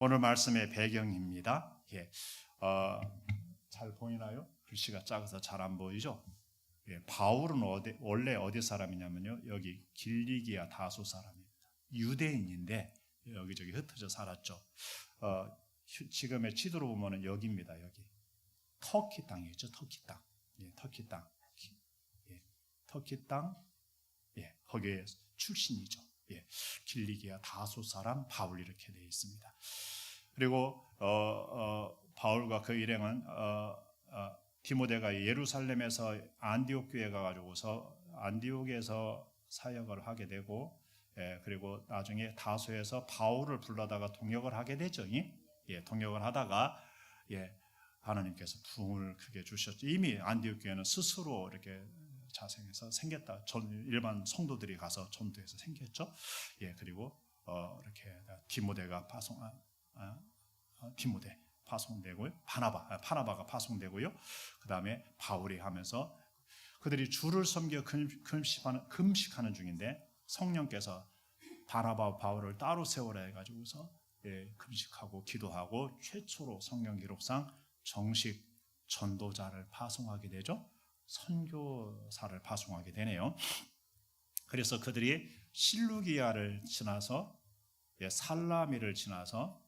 오늘 말씀의 배경입니다. 잘 보이나요? 글씨가 작아서 잘 안 보이죠? 바울은 원래 어디 사람이냐면요, 여기 길리기아 다소 사람입니다. 유대인인데 여기저기 흩어져 살았죠. 지금의 지도로 보면은 여기입니다. 여기 터키 땅이죠. 터키 땅. 터키 땅. 터키 땅. 거기에 출신이죠. 길리기아 다소 사람 바울 이렇게 되어 있습니다. 그리고 바울과 그 일행은 디모데가 예루살렘에서 안디옥 교회 가가지고서 안디옥에서 사역을 하게 되고, 그리고 나중에 다소에서 바울을 불러다가 동역을 하게 되죠. 동역을 하다가 하나님께서 부흥을 크게 주셨죠. 이미 안디옥 교회는 스스로 이렇게 자생해서 생겼다. 일반 성도들이 가서 전도해서 생겼죠. 그리고 이렇게 디모데가 디모데 파송되고요. 바나바가 파송되고요. 그 다음에 바울이 하면서 그들이 주를 섬겨 금식하는 중인데 성령께서 바나바와 바울을 따로 세우라 해가지고서 금식하고 기도하고 최초로 성경 기록상 정식 전도자를 파송하게 되죠. 선교사를 파송하게 되네요. 그래서 그들이 실루기아를 지나서 살라미를 지나서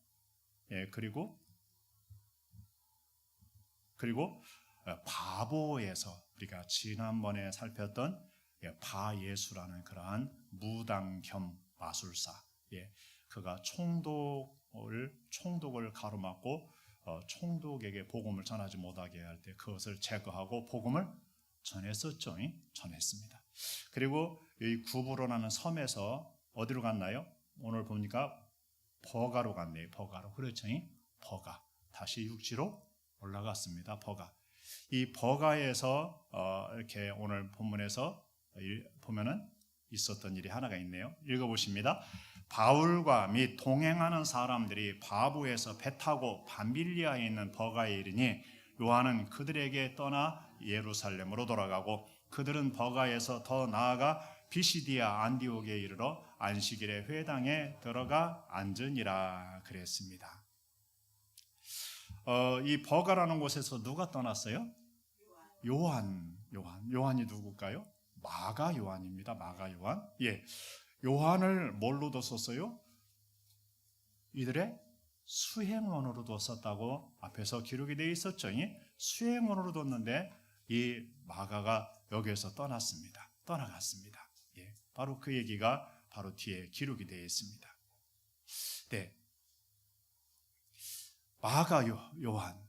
그리고 바보에서 우리가 지난번에 살폈던 바예수라는 그러한 무당 겸 마술사, 그가 총독을 가로막고 총독에게 복음을 전하지 못하게 할 때 그것을 제거하고 복음을 전했었죠. 전했습니다. 그리고 이 구브로라는 섬에서 어디로 갔나요? 오늘 보니까 버가로 갔네요. 버가로. 그렇죠. 버가. 다시 육지로 올라갔습니다. 버가. 이 버가에서 이렇게 오늘 본문에서 보면은 있었던 일이 하나가 있네요. 읽어보십니다. 바울과 및 동행하는 사람들이 바부에서 배 타고 밤빌리아에 있는 버가에 이르니 요한은 그들에게 떠나 예루살렘으로 돌아가고 그들은 버가에서 더 나아가 비시디아 안디옥에 이르러 안식일에 회당에 들어가 앉으니라 그랬습니다. 이 버가라는 곳에서 누가 떠났어요? 요한이 누굴까요? 마가 요한입니다. 마가 요한. 요한을 뭘로 뒀었어요? 이들의 수행원으로 뒀었다고 앞에서 기록이 되어 있었죠. 수행원으로 뒀는데 이 마가가 여기에서 떠나갔습니다. 바로 그 얘기가 바로 뒤에 기록이 되어 있습니다. 마가 요한.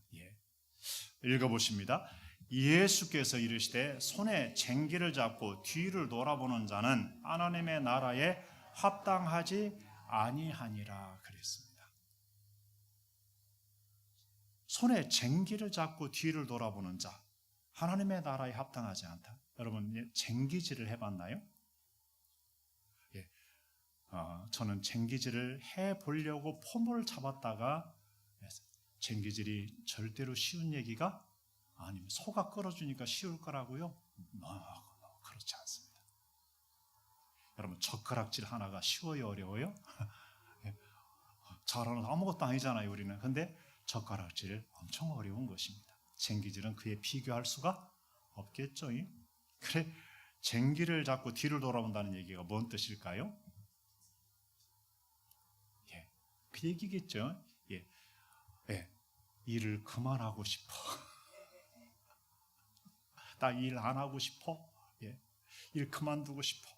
읽어보십니다. 예수께서 이르시되 손에 쟁기를 잡고 뒤를 돌아보는 자는 하나님의 나라에 합당하지 아니하니라 그랬습니다. 손에 쟁기를 잡고 뒤를 돌아보는 자, 하나님의 나라에 합당하지 않다. 여러분 쟁기질을 해봤나요? 저는 쟁기질을 해보려고 폼을 잡았다가 쟁기질이 절대로 쉬운 얘기가 아니면 소가 끌어주니까 쉬울 거라고요? 그렇지 않습니다. 여러분 젓가락질 하나가 쉬워요? 어려워요? 잘하는 아무것도 아니잖아요 우리는. 근데 젓가락질 엄청 어려운 것입니다. 쟁기질은 그에 비교할 수가 없겠죠. 그래, 쟁기를 잡고 뒤를 돌아본다는 얘기가 뭔 뜻일까요? 그 얘기겠죠. 일을 그만하고 싶어. 나 일 안 하고 싶어. 일 그만두고 싶어.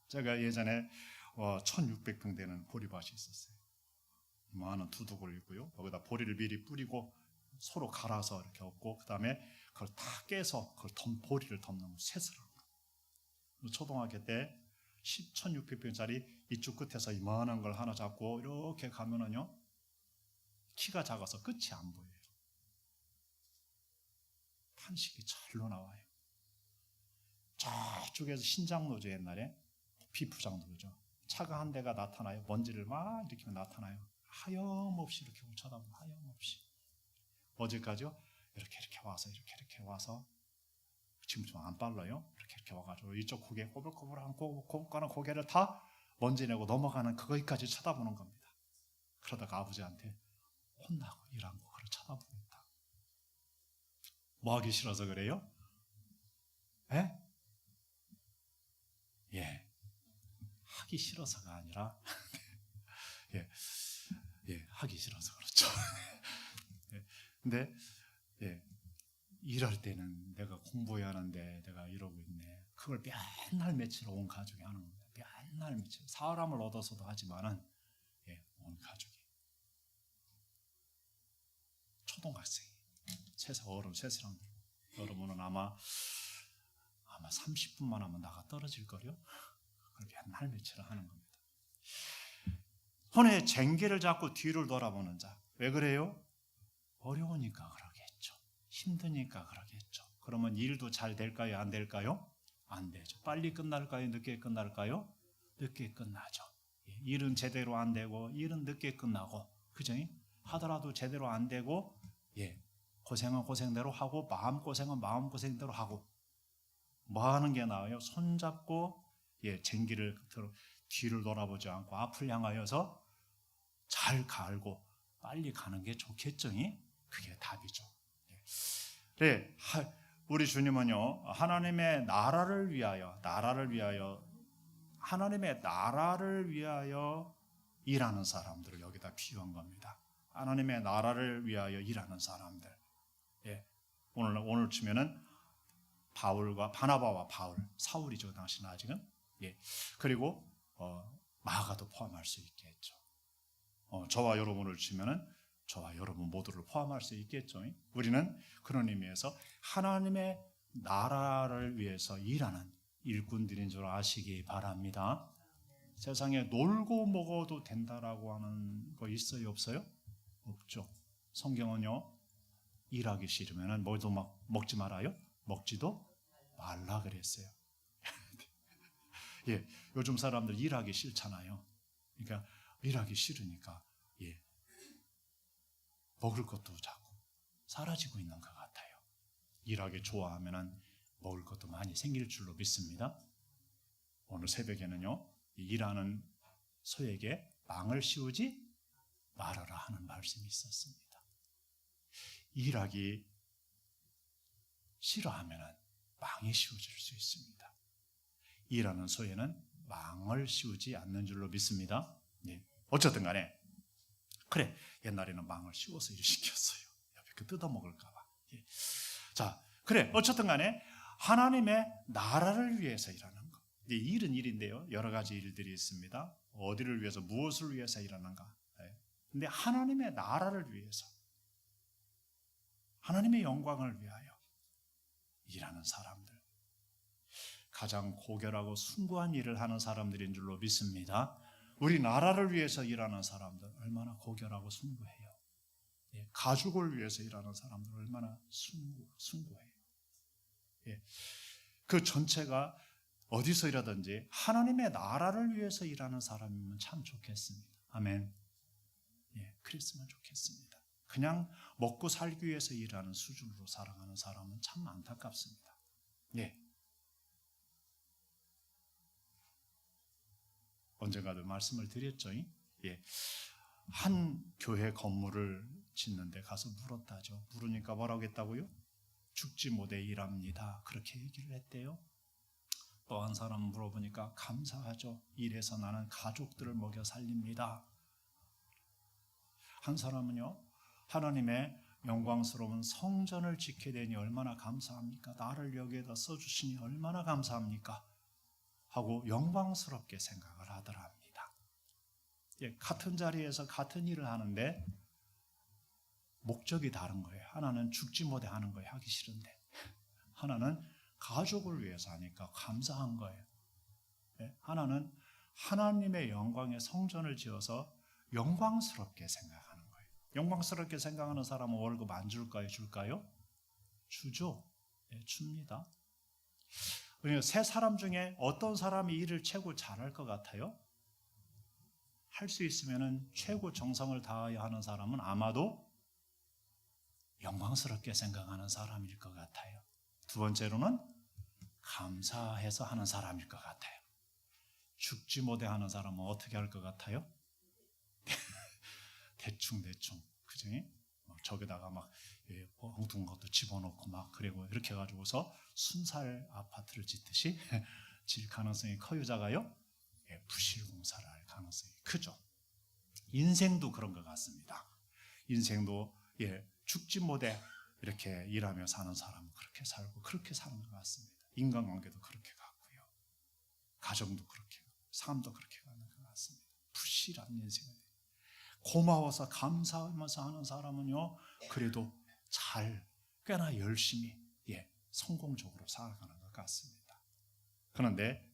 제가 예전에 1600평 되는 보리밭이 있었어요. 이만한 두둑을 있고요. 거기다 보리를 미리 뿌리고 서로 갈아서 이렇게 엎고 그 다음에 그걸 다 깨서 그걸 보리를 덮는 셋을 합니다. 초등학교 때 1600평짜리 이쪽 끝에서 이만한 걸 하나 잡고 이렇게 가면은요 키가 작아서 끝이 안 보여요. 탄식이 절로 나와요. 저쪽에서 신장노조 옛날에 비프장노조 차가 한 대가 나타나요. 먼지를 막 일으키면 나타나요. 하염없이 이렇게 쳐다보면 하염없이 어제까지요 이렇게 와서 이렇게 와서 지금 좀 안 빨라요. 이렇게 와가지고 이쪽 고개 꼬불꼬불한 고개를 다 먼지 내고 넘어가는 그거기까지 쳐다보는 겁니다. 그러다가 아버지한테 혼나고 일한 거 그걸 쳐다보고 있다. 뭐 하기 싫어서 그래요? 예? 예. 하기 싫어서가 아니라 예. 예, 하기 싫어서 그렇죠. 예. 근데 예. 일할 때는 내가 공부해야 하는데 내가 이러고 있네. 그걸 맨날 며칠 온 가족이 하는 겁니다. 맨날 며칠. 사람을 얻어서도 하지만은 예, 온 가족이. 초등학생이 어른 세 사람들. 여러분은 아마 30분만 하면 나가 떨어질 거요. 그걸 맨날 며칠 하는 겁니다. 손에 쟁기를 잡고 뒤를 돌아보는 자. 왜 그래요? 어려우니까 그러겠죠. 힘드니까 그러겠죠. 그러면 일도 잘 될까요? 안 될까요? 안 되죠. 빨리 끝날까요? 늦게 끝날까요? 늦게 끝나죠. 일은 제대로 안 되고 일은 늦게 끝나고 그죠? 하더라도 제대로 안 되고 고생은 고생대로 하고 마음고생은 마음고생대로 하고 뭐 하는 게 나아요? 손잡고 쟁기를 뒤를 돌아보지 않고 앞을 향하여서 잘 갈고 빨리 가는 게 좋겠죠? 그게 답이죠. 네, 우리 주님은요 하나님의 나라를 위하여 하나님의 나라를 위하여 일하는 사람들을 여기다 비유한 겁니다. 하나님의 나라를 위하여 일하는 사람들. 오늘 치면은 바나바와 바울, 사울이죠 당시는 아직은. 그리고 마가도 포함할 수 있겠죠. 저와 여러분을 치면은 저와 여러분 모두를 포함할 수 있겠죠. 우리는 그런 의미에서 하나님의 나라를 위해서 일하는 일꾼들인 줄 아시기 바랍니다. 세상에 놀고 먹어도 된다라고 하는 거 있어요? 없어요? 없죠. 성경은요 일하기 싫으면 뭐도 먹지 말아요? 먹지도 말라 그랬어요. 요즘 사람들 일하기 싫잖아요. 그러니까 일하기 싫으니까 먹을 것도 자꾸 사라지고 있는 것 같아요. 일하기 좋아하면 먹을 것도 많이 생길 줄로 믿습니다. 오늘 새벽에는요 일하는 소에게 망을 씌우지 말아라 하는 말씀이 있었습니다. 일하기 싫어하면 망이 씌워질 수 있습니다. 일하는 소에는 망을 씌우지 않는 줄로 믿습니다. 어쨌든 간에 그래 옛날에는 망을 씌워서 일 시켰어요. 옆에 뜯어먹을까 봐. 자 그래 어쨌든 간에 하나님의 나라를 위해서 일하는 것. 일은 일인데요 여러 가지 일들이 있습니다. 어디를 위해서 무엇을 위해서 일하는가. 근데 하나님의 나라를 위해서 하나님의 영광을 위하여 일하는 사람들 가장 고결하고 숭고한 일을 하는 사람들인 줄로 믿습니다. 우리 나라를 위해서 일하는 사람들 얼마나 고결하고 숭고해요. 가족을 위해서 일하는 사람들 얼마나 숭고해요. 그 전체가 어디서 일하든지 하나님의 나라를 위해서 일하는 사람이면 참 좋겠습니다. 아멘. 그랬으면 좋겠습니다. 그냥 먹고 살기 위해서 일하는 수준으로 살아가는 사람은 참 안타깝습니다. 언젠가도 말씀을 드렸죠. 한 교회 건물을 짓는데 가서 물었다죠. 물으니까 뭐라고 했다고요? 죽지 못해 일합니다. 그렇게 얘기를 했대요. 또 한 사람 물어보니까 감사하죠. 일해서 나는 가족들을 먹여 살립니다. 한 사람은요. 하나님의 영광스러운 성전을 지켜야 되니 얼마나 감사합니까? 나를 여기에다 써주시니 얼마나 감사합니까? 하고 영광스럽게 생각을 하더랍니다. 같은 자리에서 같은 일을 하는데 목적이 다른 거예요. 하나는 죽지 못해 하는 거예요. 하기 싫은데. 하나는 가족을 위해서 하니까 감사한 거예요. 하나는 하나님의 영광의 성전을 지어서 영광스럽게 생각하는 거예요. 영광스럽게 생각하는 사람은 월급 안 줄까요? 줄까요? 주죠. 줍니다. 그러니까 세 사람 중에 어떤 사람이 일을 최고 잘할 것 같아요? 할 수 있으면 최고 정성을 다하여 하는 사람은 아마도 영광스럽게 생각하는 사람일 것 같아요. 두 번째로는 감사해서 하는 사람일 것 같아요. 죽지 못해 하는 사람은 어떻게 할 것 같아요? 대충 그죠? 저기다가 막 엉뚱한 것도 집어넣고 막 그리고 이렇게 해가지고서 순살 아파트를 짓듯이 질 가능성이 커요, 작아요? 부실공사를 할 가능성이 크죠. 인생도 그런 것 같습니다. 인생도 죽지 못해 이렇게 일하며 사는 사람은 그렇게 살고 그렇게 사는 것 같습니다. 인간관계도 그렇게 같고요. 가정도 그렇게, 삶도 그렇게 가는 것 같습니다. 부실한 인생을 고마워서 감사하면서 하는 사람은요, 그래도 꽤나 열심히 성공적으로 살아가는 것 같습니다. 그런데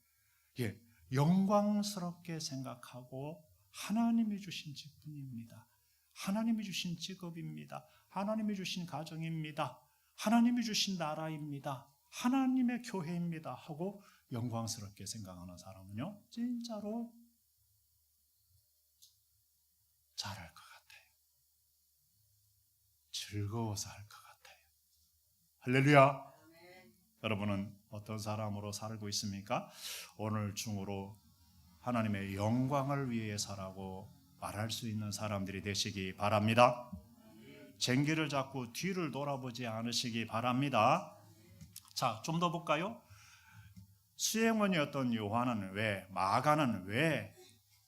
영광스럽게 생각하고 하나님이 주신 직분입니다. 하나님이 주신 직업입니다. 하나님이 주신 가정입니다. 하나님이 주신 나라입니다. 하나님의 교회입니다 하고 영광스럽게 생각하는 사람은요, 진짜로 잘할 것 같아요. 즐거워서 할 것 같아요. 할렐루야. 여러분은 어떤 사람으로 살고 있습니까? 오늘 중으로 하나님의 영광을 위해서라고 말할 수 있는 사람들이 되시기 바랍니다. 쟁기를 잡고 뒤를 돌아보지 않으시기 바랍니다. 자, 좀 더 볼까요? 수행원이었던 요한은 마가는 왜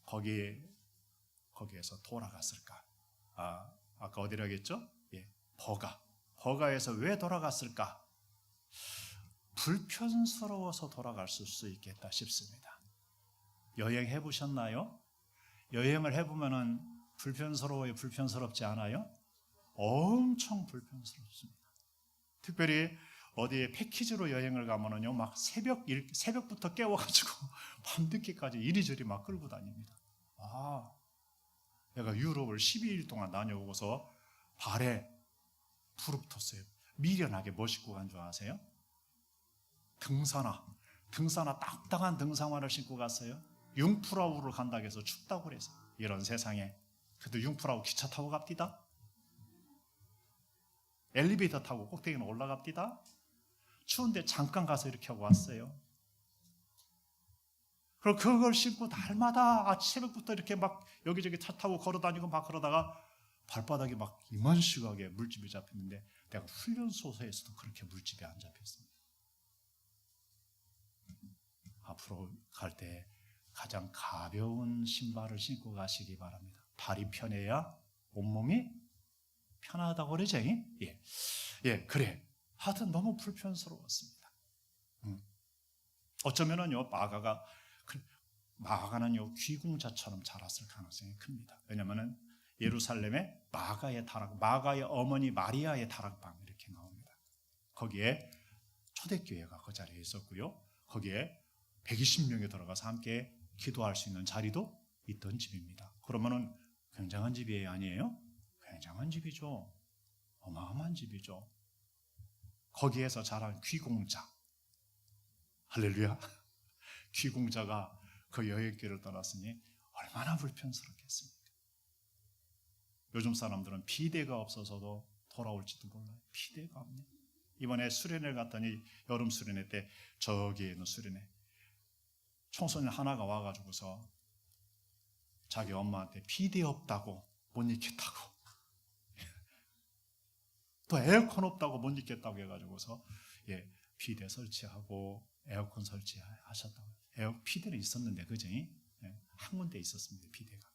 거기에서 돌아갔을까? 아까 어디라고 했죠? 버가에서 왜 돌아갔을까? 불편스러워서 돌아갔을 수 있겠다 싶습니다. 여행해 보셨나요? 여행을 해보면은 불편스러워요? 불편스럽지 않아요? 엄청 불편스럽습니다. 특별히 어디에 패키지로 여행을 가면은요, 막 새벽부터 깨워가지고 밤늦게까지 이리저리 막 끌고 다닙니다. 내가 유럽을 12일 동안 다녀오고서 발에 부릅떴어요. 미련하게 뭐 신고 간 줄 아세요? 등산화 딱딱한 등산화를 신고 갔어요. 융프라우를 간다고 해서 춥다고 그래서 이런 세상에. 그래도 융프라우 기차 타고 갑디다. 엘리베이터 타고 꼭대기는 올라갑디다. 추운데 잠깐 가서 이렇게 하고 왔어요. 그리고 그걸 신고 날마다 새벽부터 이렇게 막 여기저기 차 타고 걸어다니고 막 그러다가 발바닥에 막 이만식하게 물집이 잡혔는데 내가 훈련소에서도 그렇게 물집이 안 잡혔습니다. 앞으로 갈 때 가장 가벼운 신발을 신고 가시기 바랍니다. 발이 편해야 온몸이 편하다고 그러죠? 그래. 하여튼 너무 불편스러웠습니다. 어쩌면은요, 마가는요, 귀공자처럼 자랐을 가능성이 큽니다. 왜냐면은 예루살렘에 마가의 어머니 마리아의 다락방 이렇게 나옵니다. 거기에 초대교회가 그 자리에 있었고요. 거기에 120명이 들어가서 함께 기도할 수 있는 자리도 있던 집입니다. 그러면은 굉장한 집이 아니에요? 굉장한 집이죠. 어마어마한 집이죠. 거기에서 자란 귀공자. 할렐루야. 귀공자가 그 여행길을 떠났으니 얼마나 불편스럽겠습니까? 요즘 사람들은 비대가 없어서도 돌아올지도 몰라요. 비대가 없네. 이번에 수련회 갔더니 여름 수련회 때 저기에 있는 수련회 청소년 하나가 와가지고서 자기 엄마한테 비대 없다고 못 있겠다고 또 에어컨 없다고 못 있겠다고 해가지고서 비대 설치하고 에어컨 설치하셨다고. 비대는 있었는데 그죠? 한 군데 있었습니다. 비대가.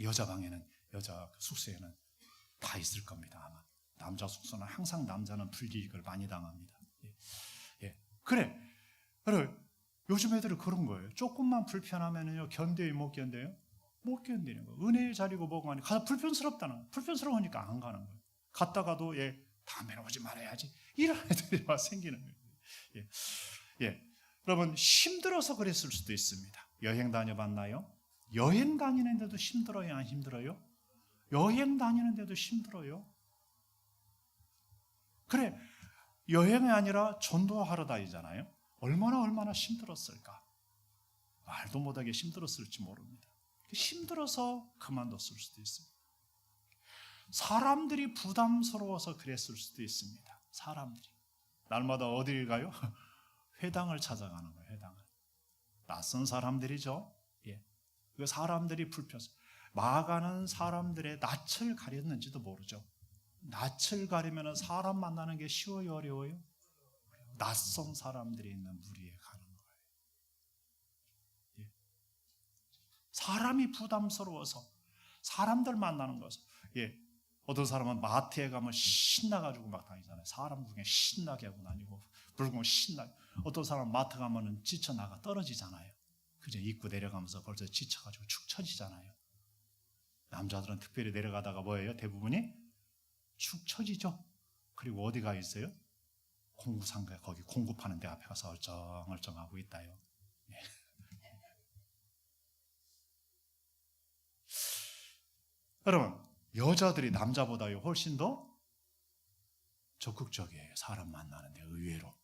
여자 숙소에는 다 있을 겁니다. 아마 남자 숙소는 항상 남자는 불이익을 많이 당합니다. 그래. 요즘 애들은 그런 거예요. 조금만 불편하면요 견뎌요, 못 견뎌요? 못 견디는 거예요. 은혜의 자리고 뭐고 하니 가서 불편스러우니까 안 가는 거예요. 갔다가도 다음에는 오지 말아야지 이런 애들이 막 생기는 거예요. 여러분 힘들어서 그랬을 수도 있습니다. 여행 다녀봤나요? 여행 다니는데도 힘들어요, 안 힘들어요? 여행 다니는데도 힘들어요. 그래, 여행이 아니라 전도하러 다니잖아요. 얼마나 힘들었을까? 말도 못하게 힘들었을지 모릅니다. 힘들어서 그만뒀을 수도 있습니다. 사람들이 부담스러워서 그랬을 수도 있습니다. 사람들이 날마다 어디를 가요? 회당을 찾아가는 거예요. 회당을. 낯선 사람들이죠. 예. 그 사람들이 불편해서 마가는 사람들의 낯을 가렸는지도 모르죠. 낯을 가리면 사람 만나는 게 쉬워요, 어려워요? 낯선 사람들이 있는 무리에 가는 거예요. 예. 사람이 부담스러워서 사람들 만나는 것을. 예. 어떤 사람은 마트에 가면 신나가지고 막 다니잖아요. 사람 중에 신나게 하고 다니고 불고 신나게. 어떤 사람은 마트 가면은 지쳐나가 떨어지잖아요. 그죠? 입구 내려가면서 벌써 지쳐가지고 축 처지잖아요. 남자들은 특별히 내려가다가 뭐예요? 대부분이 축 처지죠. 그리고 어디 가 있어요? 공구상가 거기 공구 파는 데 앞에 가서 얼쩡얼쩡하고 있다요. 예. 여러분, 여자들이 남자보다 훨씬 더 적극적이에요. 사람 만나는데 의외로.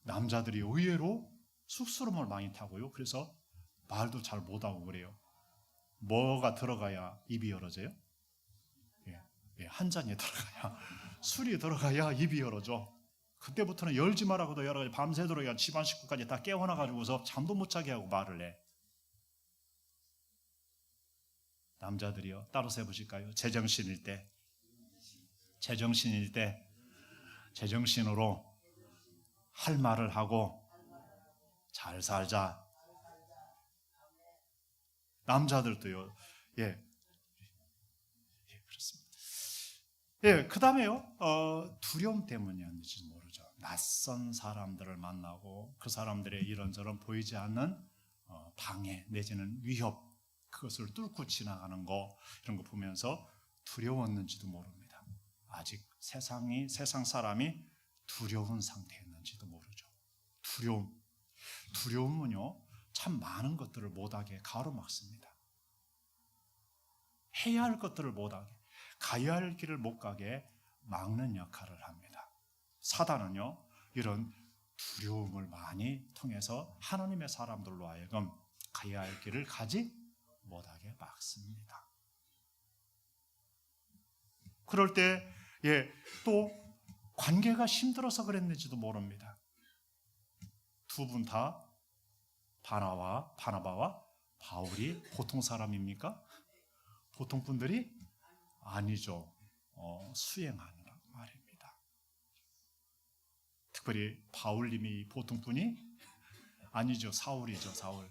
남자들이 의외로 쑥스러움을 많이 타고요. 그래서 말도 잘 못하고 그래요. 뭐가 들어가야 입이 열어져요? 예, 한 잔이 들어가야, 술이 들어가야 입이 열어져. 그때부터는 열지 말라고도 여러 가지 밤새도록 집안 식구까지 다 깨워놔가지고서 잠도 못 자게 하고 말을 해. 남자들이요. 따로 세보실까요? 제정신일 때, 제정신으로 할 말을 하고 잘 살자. 남자들도요. 예, 그렇습니다. 예, 그 다음에요. 두려움 때문이었는지 모르죠. 낯선 사람들을 만나고 그 사람들의 이런저런 보이지 않는 방해 내지는 위협, 그것을 뚫고 지나가는 거, 이런 거 보면서 두려웠는지도 모릅니다. 아직 세상 사람이 두려운 상태였는지도 모르죠. 두려움은요, 참 많은 것들을 못하게 가로막습니다. 해야 할 것들을 못하게, 가야 할 길을 못 가게 막는 역할을 합니다. 사단은요, 이런 두려움을 많이 통해서 하나님의 사람들로 하여금 가야 할 길을 가지 못하게 막습니다. 그럴 때, 또 관계가 힘들어서 그랬는지도 모릅니다. 두 분 다 바나바와 바울이 보통 사람입니까? 보통 분들이 아니죠. 수행하느라 말입니다. 특별히 바울님이 보통 분이 아니죠. 사울이죠. 사울.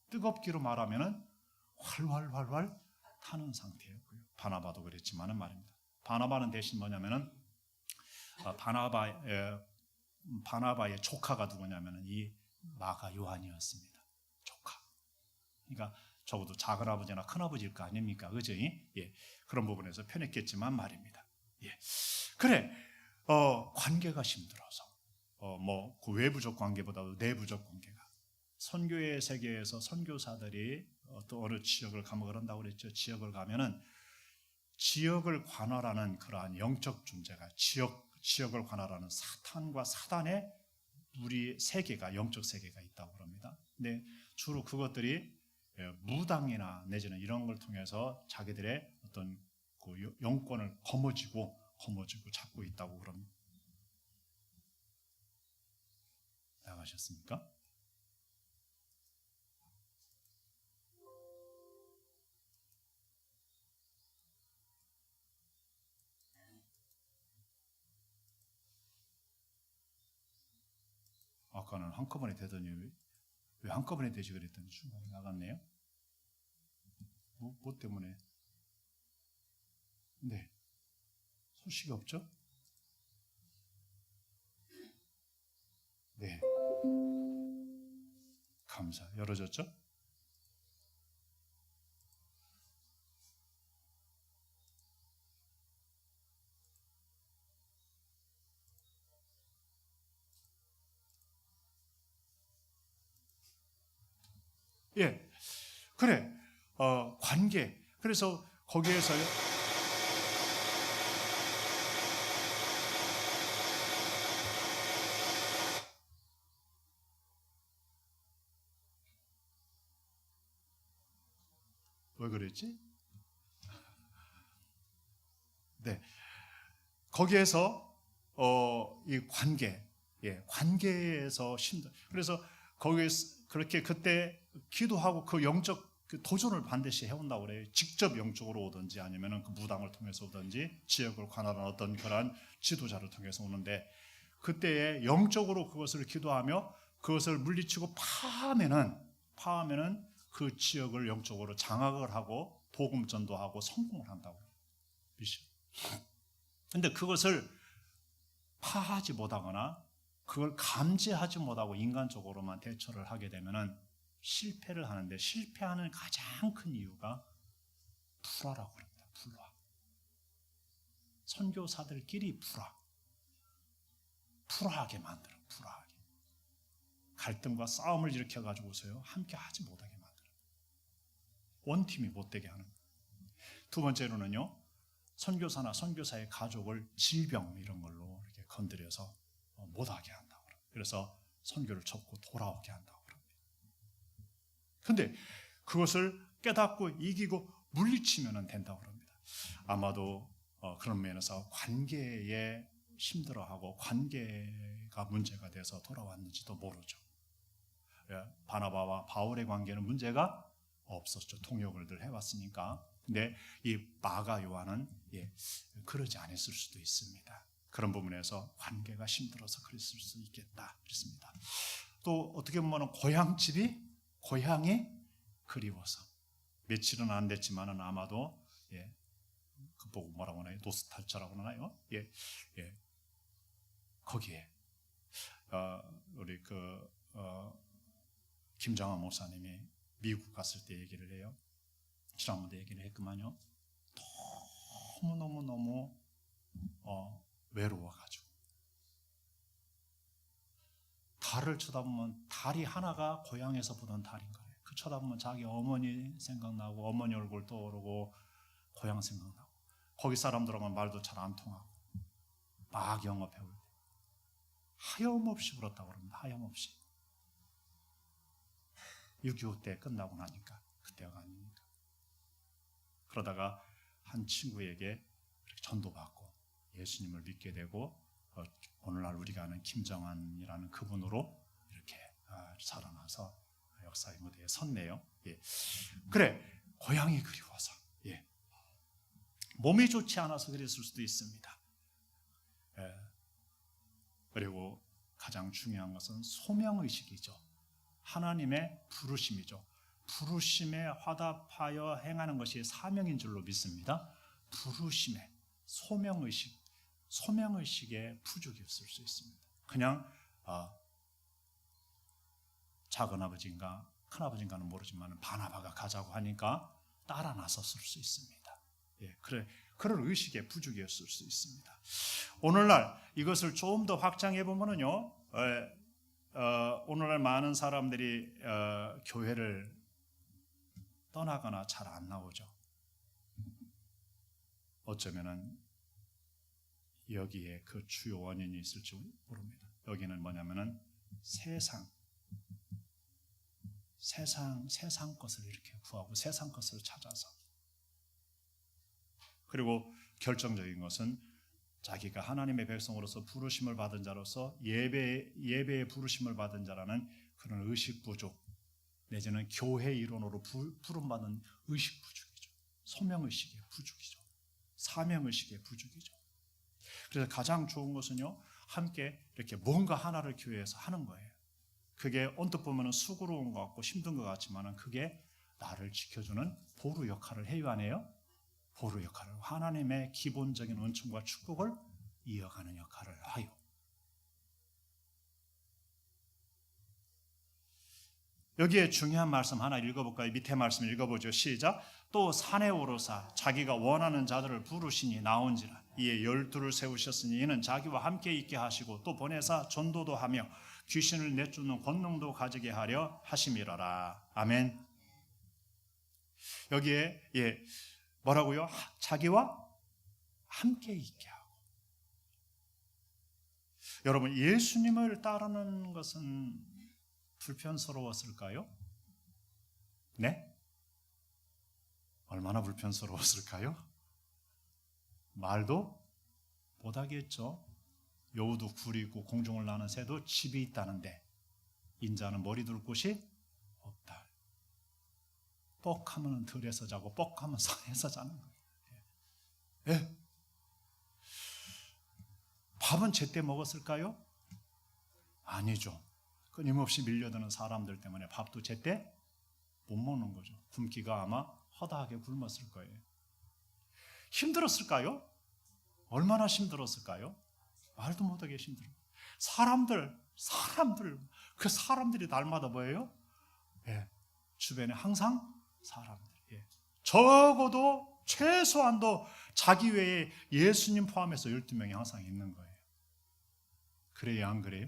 뜨겁기로 말하면은 활활 타는 상태였고요. 바나바도 그랬지만은 말입니다. 바나바는 대신 뭐냐면은 바나바의 조카가 누구냐면은 이 마가 요한이었습니다. 조카. 그러니까 적어도 작은 아버지나 큰 아버지일 거 아닙니까? 그죠? 예. 그런 부분에서 편했겠지만 말입니다. 예. 그래. 관계가 힘들어서 그 외부적 관계보다도 내부적 관계가, 선교의 세계에서 선교사들이 또 어느 지역을 가면 그런다고 그랬죠. 지역을 가면은 지역을 관할하는 그러한 영적 존재가, 지역을 관할하는 사탄과 사단의 우리 세계가, 영적 세계가 있다고 그럽니다. 근데 주로 그것들이 무당이나 내지는 이런 걸 통해서 자기들의 어떤 그 영권을 거머쥐고 잡고 있다고 그럽니다. 나가셨습니까? 아까는 한꺼번에 되더니 왜 한꺼번에 되지 그랬더니 중간에 나갔네요. 뭐 때문에? 네. 소식이 없죠? 네. 감사. 열어졌죠? 예. 그래. 관계. 그래서 거기에서요. 왜 그랬지? 네. 거기에서 이 관계에서 힘들. 그래서 거기에 그렇게 그때 기도하고 그 영적 그 도전을 반드시 해온다고 그래요. 직접 영적으로 오든지 아니면 그 무당을 통해서 오든지 지역을 관할하는 어떤 그러한 지도자를 통해서 오는데, 그때에 영적으로 그것을 기도하며 그것을 물리치고 파하면은 그 지역을 영적으로 장악을 하고 복음 전도하고 성공을 한다고. 근데 그것을 파하지 못하거나 그걸 감지하지 못하고 인간적으로만 대처를 하게 되면은 실패를 하는데, 실패하는 가장 큰 이유가 불화라고 합니다. 불화. 선교사들끼리 불화하게 만들어. 불화하게. 갈등과 싸움을 일으켜가지고서요, 함께 하지 못하게 만들어. 원팀이 못되게 하는 거예요. 두 번째로는요, 선교사나 선교사의 가족을 질병 이런 걸로 이렇게 건드려서 못하게 한다고 그래요. 그래서 선교를 접고 돌아오게 한다고 그럽니다. 근데 그것을 깨닫고 이기고 물리치면 된다고 그럽니다. 아마도 그런 면에서 관계에 힘들어하고 관계가 문제가 돼서 돌아왔는지도 모르죠. 바나바와 바울의 관계는 문제가 없었죠. 통역을 늘 해왔으니까. 근데 이 마가 요한은 그러지 않았을 수도 있습니다. 그런 부분에서 관계가 힘들어서 그랬을 수 있겠다 그랬습니다. 또 어떻게 보면 고향이 그리워서 며칠은 안 됐지만은 아마도 그 보고 뭐라고 하나요? 노스탈자라고 하나요? 거기에 우리 김정환 목사님이 미국 갔을 때 얘기를 해요. 지난번에 얘기를 했구만요. 너무 외로워가지고 달을 쳐다보면 달이 하나가 고향에서 보던 달인 거예요. 그 쳐다보면 자기 어머니 생각나고 어머니 얼굴 떠오르고 고향 생각나고, 거기 사람들하고는 말도 잘 안 통하고 막 영어 배울 때 하염없이 울었다고 그럽니다. 하염없이. 6.25 때 끝나고 나니까, 그때가 아니니까. 그러다가 한 친구에게 전도받고 예수님을 믿게 되고 오늘날 우리가 아는 김정환이라는 그분으로 이렇게 살아나서 역사의 무대에 섰네요. 그래, 고향이 그리워서, 몸이 좋지 않아서 그랬을 수도 있습니다. 그리고 가장 중요한 것은 소명의식이죠. 하나님의 부르심이죠. 부르심에 화답하여 행하는 것이 사명인 줄로 믿습니다. 부르심에 소명의식의 부족이었을 수 있습니다. 그냥 작은아버지인가 큰아버지인가는 모르지만 바나바가 가자고 하니까 따라 나섰을 수 있습니다. 그런 의식의 부족이었을 수 있습니다. 오늘날 이것을 좀 더 확장해 보면은요, 오늘날 많은 사람들이 교회를 떠나거나 잘 안 나오죠. 어쩌면은 여기에 그 주요 원인이 있을지 모릅니다. 여기는 뭐냐면은 세상 것을 이렇게 구하고 세상 것을 찾아서, 그리고 결정적인 것은 자기가 하나님의 백성으로서 부르심을 받은 자로서 예배의 부르심을 받은 자라는 그런 의식 부족, 내지는 교회 이론으로 부름받은 의식 부족이죠. 소명의식의 부족이죠. 사명의식의 부족이죠. 그래서 가장 좋은 것은요, 함께 이렇게 뭔가 하나를 교회에서 하는 거예요. 그게 언뜻 보면 수고로운 것 같고 힘든 것 같지만 그게 나를 지켜주는 보루 역할을 해요, 안 해요? 보루 역할을, 하나님의 기본적인 은총과 축복을 이어가는 역할을 하요. 여기에 중요한 말씀 하나 읽어볼까요? 밑에 말씀 읽어보죠. 시작. 또 산에 오르사 자기가 원하는 자들을 부르시니 나온지라. 이에 12를 세우셨으니 이는 자기와 함께 있게 하시고 또 보내사 전도도 하며 귀신을 내쫓는 권능도 가지게 하려 하심이라라. 아멘. 여기에 뭐라고요? 자기와 함께 있게 하고. 여러분, 예수님을 따르는 것은 불편스러웠을까요? 네? 얼마나 불편스러웠을까요? 말도 못하겠죠. 여우도 굴이 있고 공중을 나는 새도 집이 있다는데 인자는 머리 둘 곳이 없다. 뻑하면 들에서 자고 뻑하면 산에서 자는 거예요. 예. 밥은 제때 먹었을까요? 아니죠. 끊임없이 밀려드는 사람들 때문에 밥도 제때 못 먹는 거죠. 굶기가 아마 허다하게 굶었을 거예요. 힘들었을까요? 얼마나 힘들었을까요? 말도 못하게 힘들어요. 그 사람들이 날마다 뭐예요? 예, 주변에 항상 사람들. 예. 적어도 최소한도 자기 외에 예수님 포함해서 12명이 항상 있는 거예요. 그래요, 안 그래요?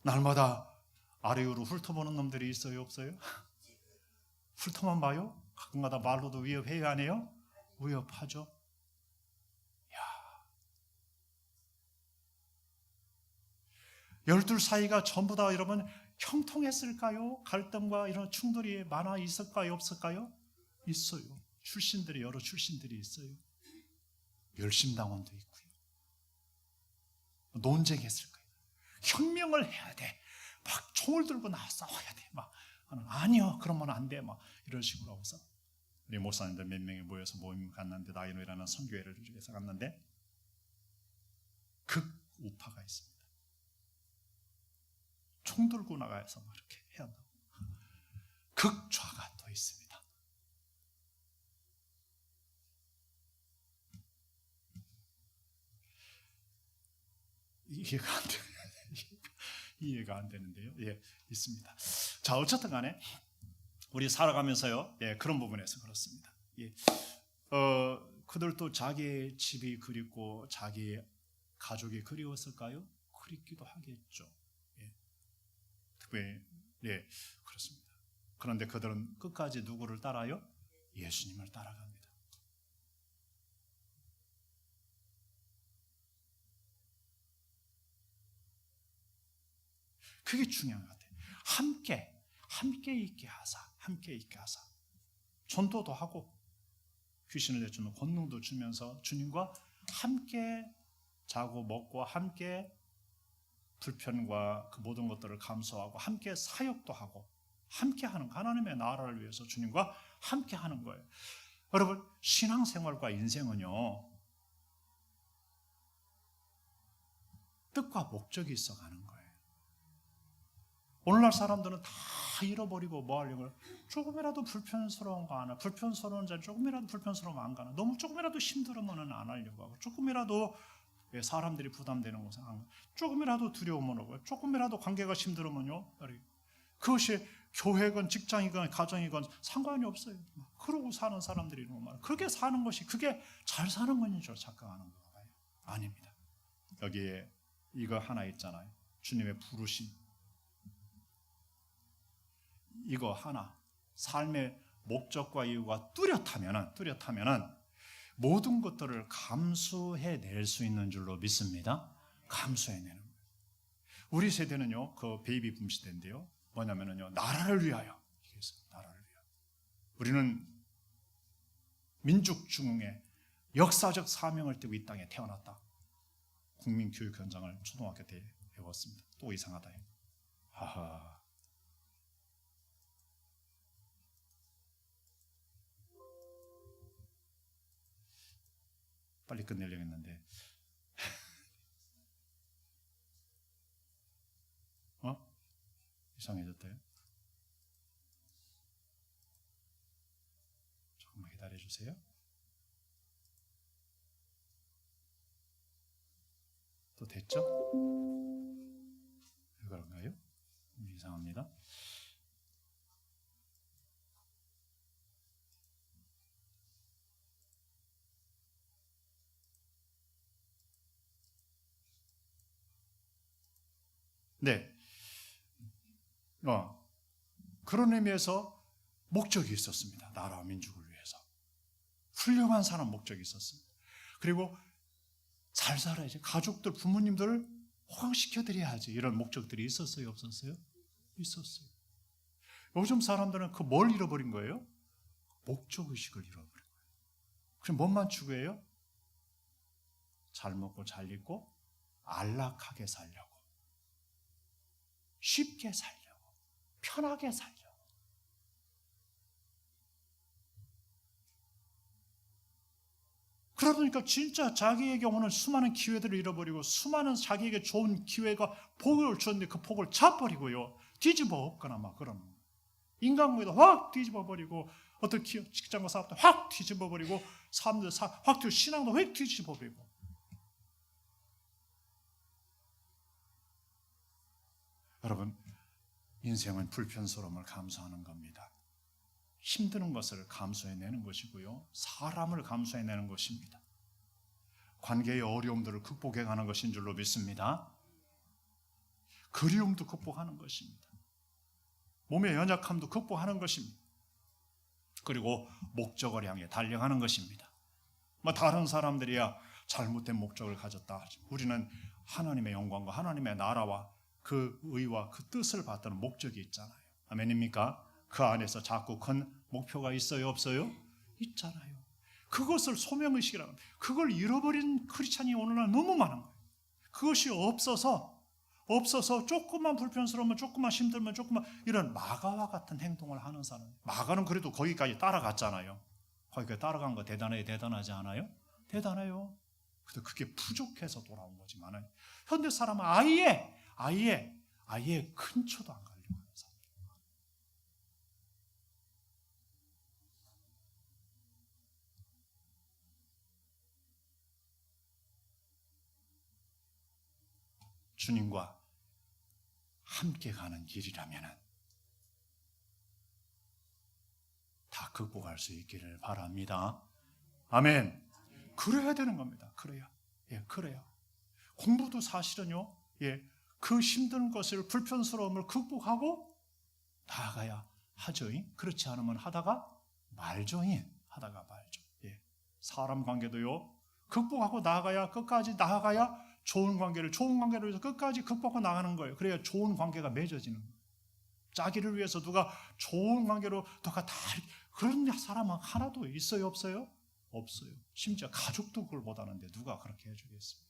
날마다 아래 위로 훑어보는 놈들이 있어요, 없어요? 훑어만 봐요? 가끔가다 말로도 위협해요, 안 해요? 위협하죠. 12 사이가 전부 다 여러분 형통했을까요? 갈등과 이런 충돌이 많아 있을까요? 없을까요? 있어요. 여러 출신들이 있어요. 열심당원도 있고요. 논쟁했을 거예요. 혁명을 해야 돼. 막 총을 들고 나와 싸워야 돼. 막 아니요, 그러면 안 돼. 막 이런 식으로 하고서 우리 목사님들 몇 명이 모여서 모임 갔는데 나이노이라는 선교회를 위해서 갔는데 극우파가 있습니다. 총 들고 나가서 막 이렇게 해야 한다고. 극좌가 또 있습니다. 이해가 안 되는데요. 예, 있습니다. 자, 어쨌든 간에 우리 살아가면서요, 예, 그런 부분에서 그렇습니다. 예, 그들도 자기의 집이 그립고 자기 가족이 그리웠을까요? 그립기도 하겠죠. 예, 특별히 예, 그렇습니다. 그런데 그들은 끝까지 누구를 따라요? 예수님을 따라갑니다. 그게 중요한 것 같아요. 함께 있게 하사. 전도도 하고 귀신을 내쫓는 권능도 주면서 주님과 함께 자고 먹고 함께 불편과 그 모든 것들을 감수하고 함께 사역도 하고 함께 하는 하나님의 나라를 위해서 주님과 함께 하는 거예요. 여러분, 신앙생활과 인생은요, 뜻과 목적이 있어가는 거예요. 오늘날 사람들은 다 잃어버리고 뭐 하려고 조금이라도 불편스러운 거 하나, 불편스러운 자리 조금이라도 불편스러우면 안 가나, 너무 조금이라도 힘들으면 안 하려고 하고, 조금이라도 사람들이 부담되는 것은 안 가고, 조금이라도 두려움은 오고, 조금이라도 관계가 힘들으면요, 그것이 교회건 직장이건 가정이건 상관이 없어요. 그러고 사는 사람들이 너무 많아요. 그렇게 사는 것이 그게 잘 사는 건지로 착각하는 거예요. 아닙니다. 여기에 이거 하나 있잖아요. 주님의 부르심. 이거 하나, 삶의 목적과 이유가 뚜렷하면은 모든 것들을 감수해낼 수 있는 줄로 믿습니다. 감수해내는 거예요. 우리 세대는요, 그 베이비 붐 시대인데요, 뭐냐면은요, 나라를 위하여. 나라를 위하여. 우리는 민족 중흥의 역사적 사명을 띠고 이 땅에 태어났다. 국민교육 현장을 초등학교 때 배웠습니다. 또 이상하다. 하하. 빨리 끝내려고 했는데 이상해졌대요. 조금만 기다려주세요. 또 됐죠? 왜 그런가요? 이상합니다. 네. 그런 의미에서 목적이 있었습니다. 나라와 민족을 위해서. 훌륭한 사람 목적이 있었습니다. 그리고 잘 살아야지. 가족들, 부모님들을 호강시켜드려야지. 이런 목적들이 있었어요? 없었어요? 있었어요. 요즘 사람들은 그 뭘 잃어버린 거예요? 목적의식을 잃어버린 거예요. 그럼 뭔만 추구해요? 잘 먹고 잘 입고 안락하게 살려고. 쉽게 살려고, 편하게 살려고. 그러다 보니까 진짜 자기에게 오는 수많은 기회들을 잃어버리고 수많은 자기에게 좋은 기회가 복을 줬는데 그 복을 차버리고요. 뒤집어 엎거나 막 그러는 거예요. 인간관계도 확 뒤집어버리고 어떤 직장과 사업도 확 뒤집어버리고 사람들 확 뒤집어 신앙도 확 뒤집어버리고. 여러분, 인생은 불편스러움을 감수하는 겁니다. 힘드는 것을 감수해내는 것이고요. 사람을 감수해내는 것입니다. 관계의 어려움들을 극복해가는 것인 줄로 믿습니다. 그리움도 극복하는 것입니다. 몸의 연약함도 극복하는 것입니다. 그리고 목적을 향해 달려가는 것입니다. 다른 사람들이야 잘못된 목적을 가졌다. 우리는 하나님의 영광과 하나님의 나라와 그 의와 그 뜻을 받드는 목적이 있잖아요. 아멘입니까? 그 안에서 자꾸 큰 목표가 있어요, 없어요? 있잖아요. 그것을 소명의식이라고 합니다. 그걸 잃어버린 크리스찬이 오늘날 너무 많은 거예요. 그것이 없어서 조금만 불편스러우면, 조금만 힘들면, 조금만 이런 마가와 같은 행동을 하는 사람. 마가는 그래도 거기까지 따라갔잖아요. 거기까지 따라간 거 대단하지 않아요? 대단해요. 근데 그게 부족해서 돌아온 거지만 현대 사람은 아예 근처도 안 가려고 하는 사람. 주님과 함께 가는 길이라면 다 극복할 수 있기를 바랍니다. 아멘. 그래야 되는 겁니다. 그래야. 공부도 사실은요, 그 힘든 것을, 불편스러움을 극복하고 나아가야 하죠. 그렇지 않으면 하다가 말죠. 사람 관계도요, 극복하고 나아가야, 끝까지 나아가야 좋은 관계를 위해서 끝까지 극복하고 나가는 거예요. 그래야 좋은 관계가 맺어지는 거예요. 자기를 위해서 누가 좋은 관계로 누가 다 그런 사람은 하나도 있어요, 없어요? 없어요. 심지어 가족도 그걸 못하는데 누가 그렇게 해주겠습니까?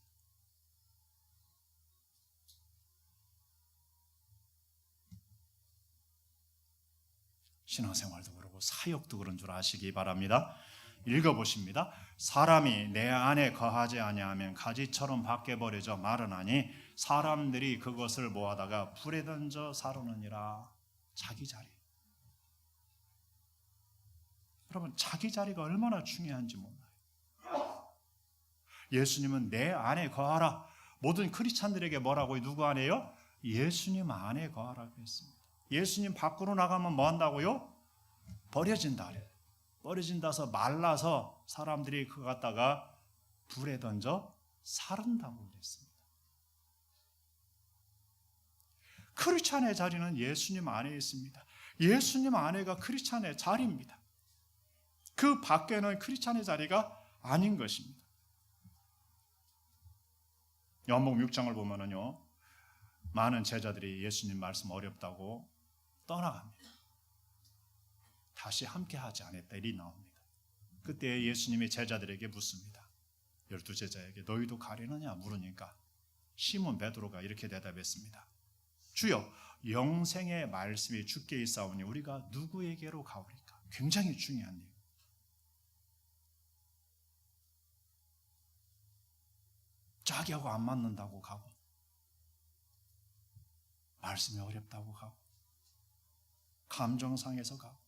신앙생활도 그러고 사역도 그런 줄 아시기 바랍니다. 읽어보십니다. 사람이 내 안에 거하지 아니하면 가지처럼 밖에 버려져 마르나니 사람들이 그것을 모아다가 불에 던져 사르느니라. 자기 자리. 여러분, 자기 자리가 얼마나 중요한지 몰라요. 예수님은 내 안에 거하라. 모든 크리스찬들에게 뭐라고요? 누구 안에요? 예수님 안에 거하라고 했습니다. 예수님 밖으로 나가면 뭐 한다고요? 버려진다. 버려진다서 말라서 사람들이 그거 갖다가 불에 던져 사른다고 그랬습니다. 크리스찬의 자리는 예수님 안에 있습니다. 예수님 안에가 크리스찬의 자리입니다. 그 밖에는 크리스찬의 자리가 아닌 것입니다. 요한복음 6장을 보면은요, 많은 제자들이 예수님 말씀 어렵다고 떠나갑니다. 다시 함께하지 않았다 일이 나옵니다. 그때 예수님이 제자들에게 묻습니다. 12제자에게 너희도 가려느냐 물으니까 시몬 베드로가 이렇게 대답했습니다. 주여, 영생의 말씀이 주께 있사오니 우리가 누구에게로 가오리까? 굉장히 중요한 얘기. 자기하고 안 맞는다고 가고, 말씀이 어렵다고 가고, 감정상에서 가고,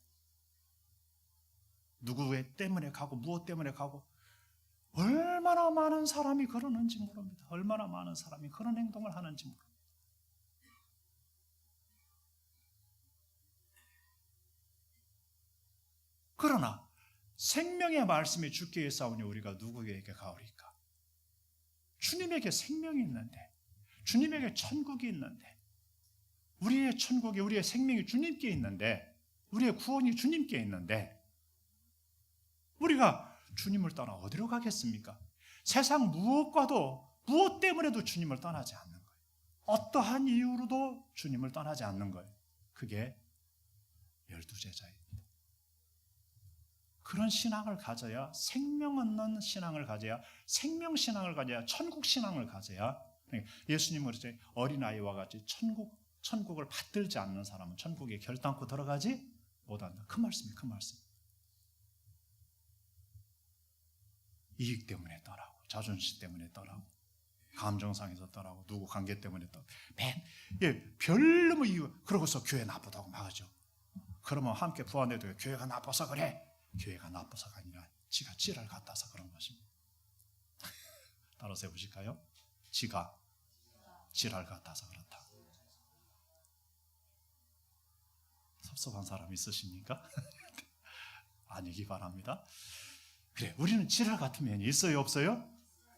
누구 때문에 가고, 무엇 때문에 가고, 얼마나 많은 사람이 그러는지 모릅니다. 얼마나 많은 사람이 그런 행동을 하는지 모릅니다. 그러나 생명의 말씀이 주께 있사오니 우리가 누구에게 가오리까? 주님에게 생명이 있는데, 주님에게 천국이 있는데, 우리의 천국이, 우리의 생명이 주님께 있는데, 우리의 구원이 주님께 있는데 우리가 주님을 떠나 어디로 가겠습니까? 세상 무엇 때문에도 주님을 떠나지 않는 거예요. 어떠한 이유로도 주님을 떠나지 않는 거예요. 그게 12제자입니다. 그런 신앙을 가져야, 생명 얻는 신앙을 가져야, 생명신앙을 가져야, 천국신앙을 가져야, 예수님은 이제 어린아이와 같이 천국 천국을 받들지 않는 사람은 천국에 결단코 들어가지 못한다. 그 말씀이 그 말씀. 이익 때문에 떠나고, 자존심 때문에 떠나고, 감정상에서 떠나고, 누구 관계 때문에 떠나고, 별로 뭐 이유, 그러고서 교회 나쁘다고 막 하죠. 그러면 함께 부안해도 교회가 나빠서 그래. 교회가 나빠서가 아니라 지가 찌를 갖다서 그런 것입니다. 따라서 해보실까요? 지가 지랄 같아서 그렇다. 섭섭한 사람 있으십니까? 아니기 바랍니다. 그래, 우리는 지랄 같은 면이 있어요, 없어요?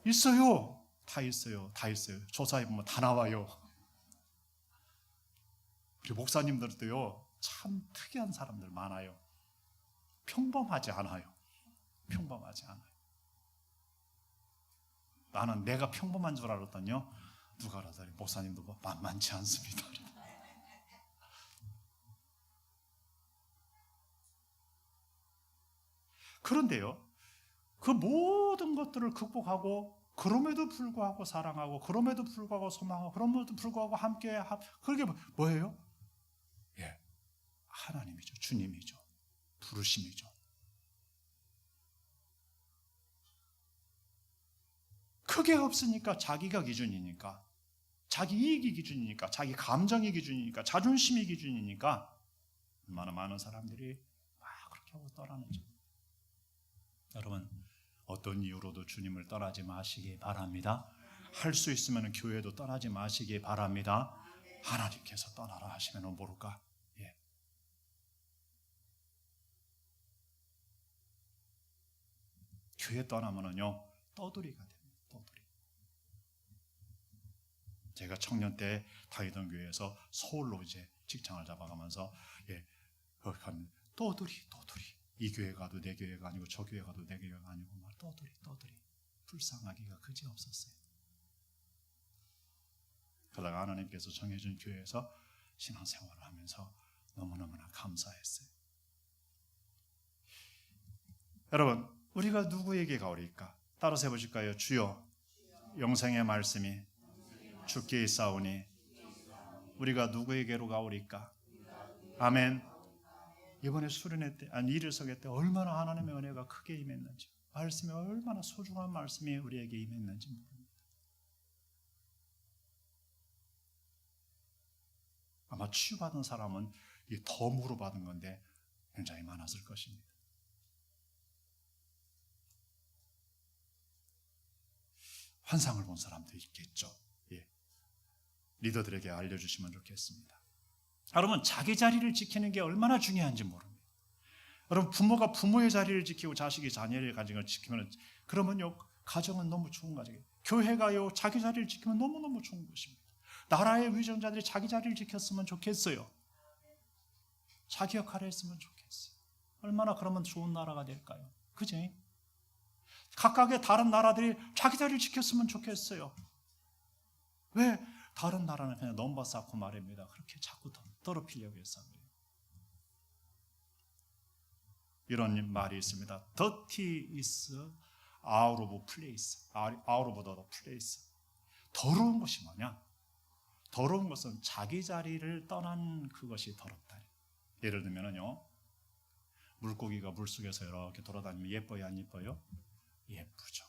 있어요. 다 있어요. 다 있어요. 조사해보면 다 나와요. 우리 목사님들도요, 참 특이한 사람들 많아요. 평범하지 않아요. 평범하지 않아요. 나는 내가 평범한 줄 알았더니요, 누가 알아더니 목사님도 뭐 만만치 않습니다. 그런데요, 그 모든 것들을 극복하고, 그럼에도 불구하고 사랑하고, 그럼에도 불구하고 소망하고, 그럼에도 불구하고 함께, 그게 뭐예요? 예, 하나님이죠. 주님이죠. 부르심이죠. 크게 없으니까 자기가 기준이니까, 자기 이익이 기준이니까, 자기 감정이 기준이니까, 자존심이 기준이니까 얼마나 많은 사람들이 막 그렇게 하고 떠나는지. 여러분, 어떤 이유로도 주님을 떠나지 마시기 바랍니다. 할 수 있으면 교회도 떠나지 마시기 바랍니다. 하나님께서 떠나라 하시면 모를까? 예. 교회 떠나면은요, 떠돌이가 됩니다. 떠돌이. 제가 청년 때 다니던 교회에서 서울로 이제 직장을 잡아가면서, 예, 거기 가면 떠돌이. 이 교회 가도 내 교회가 아니고, 저 교회 가도 내 교회가 아니고, 막 떠돌이. 불쌍하기가 그지 없었어요. 그러다가 하나님께서 정해준 교회에서 신앙생활을 하면서 너무너무나 감사했어요. 여러분, 우리가 누구에게 가오리까? 따라서 해보실까요? 주여, 영생의 말씀이 주께 있사오니 우리가 누구에게로 가오리까? 아멘. 이번에 수련회 때, 일일석회 때 얼마나 하나님의 은혜가 크게 임했는지, 말씀이 얼마나 소중한 말씀이 우리에게 임했는지 모릅니다. 아마 치유받은 사람은 덤으로 받은 건데 굉장히 많았을 것입니다. 환상을 본 사람도 있겠죠. 예. 리더들에게 알려주시면 좋겠습니다. 여러분, 자기 자리를 지키는 게 얼마나 중요한지 모릅니다. 여러분, 부모가 부모의 자리를 지키고 자식이 자녀의 가정을 지키면, 그러면요, 가정은 너무 좋은 가정이에요. 교회가요, 자기 자리를 지키면 너무너무 좋은 것입니다. 나라의 위정자들이 자기 자리를 지켰으면 좋겠어요. 자기 역할을 했으면 좋겠어요. 얼마나 그러면 좋은 나라가 될까요? 그죠? 각각의 다른 나라들이 자기 자리를 지켰으면 좋겠어요. 왜? 다른 나라는 그냥 넘버쌓고 말입니다. 그렇게 자꾸 더럽히려고 해서 그래요. 이런 말이 있습니다. Dirty is out of place. Out of the place. 더러운 것이 뭐냐? 더러운 것은 자기 자리를 떠난 그것이 더럽다. 예를 들면요, 물고기가 물속에서 이렇게 돌아다니면 예뻐요, 안 예뻐요? 예쁘죠.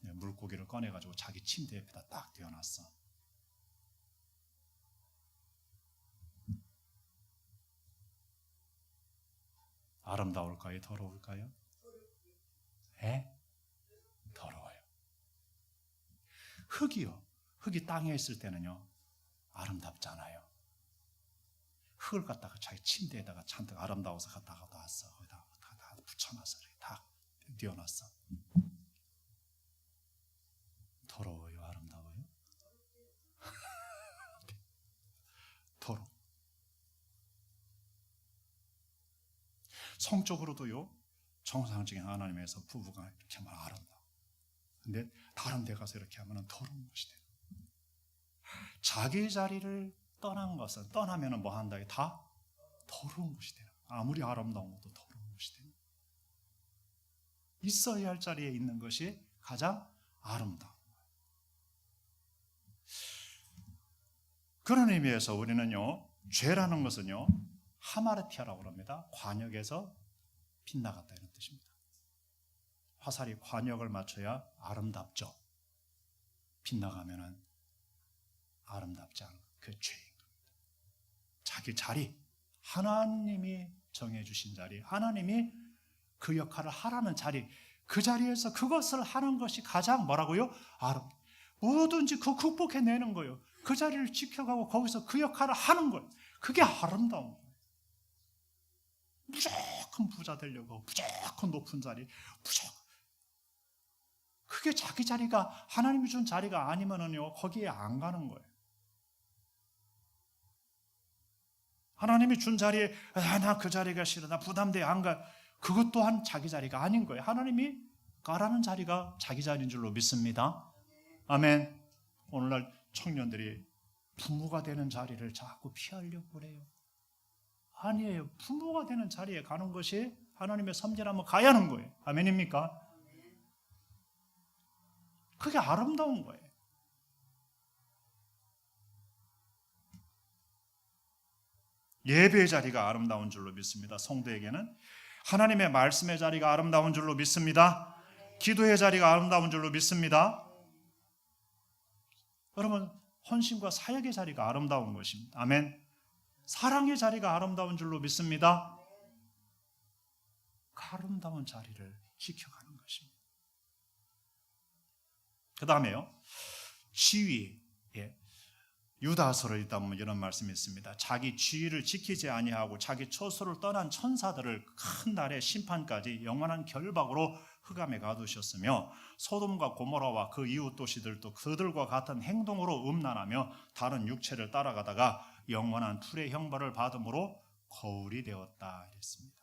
물고기를 꺼내가지고 자기 침대 옆에다 딱 띄워놨어. 아름다울까요? 더러울까요? 예? 더러워요. 흙이 땅에 있을 때는요, 아름답잖아요. 흙을 갖다가 자기 침대에다가 잔뜩 아름다워서 갖다가 놨어. 거기다 붙여놨어. 다 띄워놨어. 더러워요, 아름다워요? 더러워. 성적으로도요, 정상적인 하나님에서 부부가 이렇게 하면 아름다워. 근데 다른 데 가서 이렇게 하면 더러운 것이 돼요. 자기 자리를 떠나면 뭐 한다? 다 더러운 것이 돼요. 아무리 아름다운 것도 더러운 것이 돼요. 있어야 할 자리에 있는 것이 가장 아름다운 거예요. 그런 의미에서 우리는요, 죄라는 것은요, 하마르티아라고 합니다. 관역에서 빗나갔다 이런 뜻입니다. 화살이 관역을 맞춰야 아름답죠. 빗나가면은 아름답지 않은 그 죄인 겁니다. 자기 자리, 하나님이 정해주신 자리, 하나님이 그 역할을 하라는 자리, 그 자리에서 그것을 하는 것이 가장 뭐라고요? 뭐든지 그 극복해내는 거예요. 그 자리를 지켜가고 거기서 그 역할을 하는 거예요. 그게 아름다운 거예요. 무조건 부자 되려고 무조건 높은 자리, 무조건 그게 자기 자리가 하나님이 준 자리가 아니면은요 거기에 안 가는 거예요. 하나님이 준 자리에 나 그 자리가 싫어, 나 부담돼 안 가. 그것 또한 자기 자리가 아닌 거예요. 하나님이 가라는 자리가 자기 자리인 줄로 믿습니다. 아멘. 오늘날 청년들이 부모가 되는 자리를 자꾸 피하려고 그래요. 아니에요. 부모가 되는 자리에 가는 것이 하나님의 섬기라면 가야 하는 거예요. 아멘입니까? 그게 아름다운 거예요. 예배의 자리가 아름다운 줄로 믿습니다. 성도에게는 하나님의 말씀의 자리가 아름다운 줄로 믿습니다. 기도의 자리가 아름다운 줄로 믿습니다. 여러분, 헌신과 사역의 자리가 아름다운 것입니다. 아멘. 사랑의 자리가 아름다운 줄로 믿습니다. 그 아름다운 자리를 지켜가는 것입니다. 그 다음에요, 지위. 유다서를 읽다 보면 이런 말씀이 있습니다. 자기 지위를 지키지 아니하고 자기 처소를 떠난 천사들을 큰 날의 심판까지 영원한 결박으로 흑암에 가두셨으며 소돔과 고모라와 그 이웃 도시들도 그들과 같은 행동으로 음란하며 다른 육체를 따라가다가 영원한 불의 형벌을 받음으로 거울이 되었다 이랬습니다.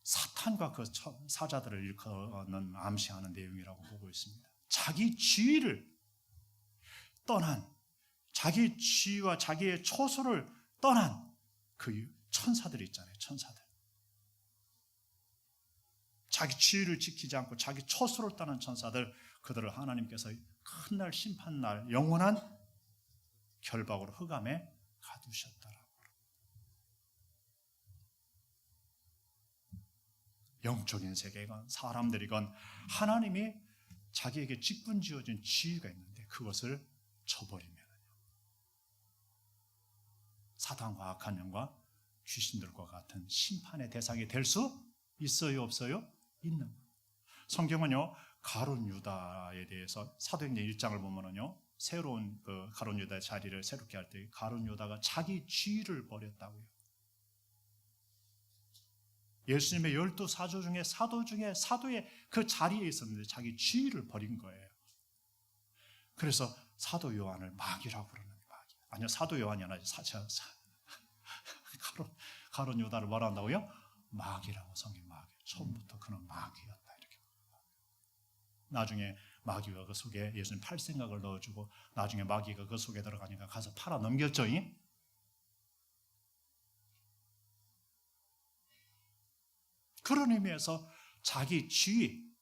사탄과 그 사자들을 일컫는 암시하는 내용이라고 보고 있습니다. 자기 지위를 떠난, 자기 지위와 자기의 처소를 떠난 그 천사들 있잖아요. 천사들. 자기 지위를 지키지 않고 자기 처소를 떠난 천사들, 그들을 하나님께서 큰 날 심판날 영원한 결박으로 흑암에 가두셨더라고요. 영적인 세계건 사람들이건 하나님이 자기에게 직분 지어진 지위가 있는데 그것을 저버리면 사단과 악한 영과 귀신들과 같은 심판의 대상이 될 수 있어요, 없어요? 있는 거예요. 성경은요, 가룟 유다에 대해서 사도행전 1장을 보면은요, 새로운 그 가룟 유다의 자리를 새롭게 할 때 가룟 유다가 자기 지위를 버렸다고요. 예수님의 12사도 중에 사도의 그 자리에 있었는데 자기 지위를 버린 거예요. 그래서 사도 요한을 마귀라고 부르는 거예요. 아니요, 사도 요한이 아니라 가룟 유다를 뭐라 한다고요? 마귀라고. 성경 마귀. 처음부터 그는 마귀였다 이렇게. 나중에 마귀가 그 속에 예수님 팔 생각을 넣어주고 나중에 마귀가 그 속에 들어가니까 가서 팔아 넘겼죠. 그런 의미에서 자기 지위,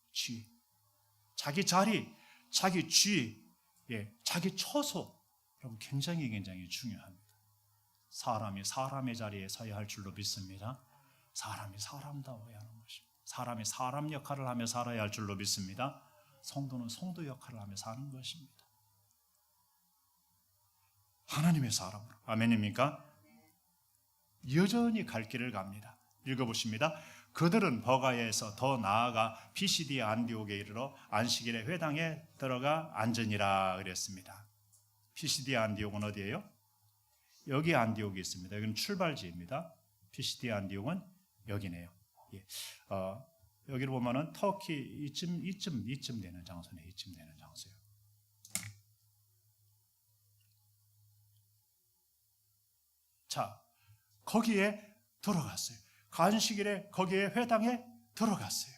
자기 자리, 자기 지위, 자기 처소, 여러분 굉장히 중요합니다. 사람이 사람의 자리에 서야 할 줄로 믿습니다. 사람이 사람다워야 하는 것입니다. 사람이 사람 역할을 하며 살아야 할 줄로 믿습니다. 성도는 성도 역할을 하며 사는 것입니다. 하나님의 사람으로. 아멘입니까? 여전히 갈 길을 갑니다. 읽어보십니다. 그들은 버가에서 더 나아가 피시디 안디옥에 이르러 안식일에 회당에 들어가 앉으니라 그랬습니다. 피시디 안디옥은 어디예요? 여기 안디옥이 있습니다. 여기는 출발지입니다. 피시디 안디옥은 여기네요. 여기를 보면은 터키 이쯤 되는 장소네. 이쯤 되는 장소예요. 자, 거기에 들어갔어요. 안식일에 거기에 회당에 들어갔어요.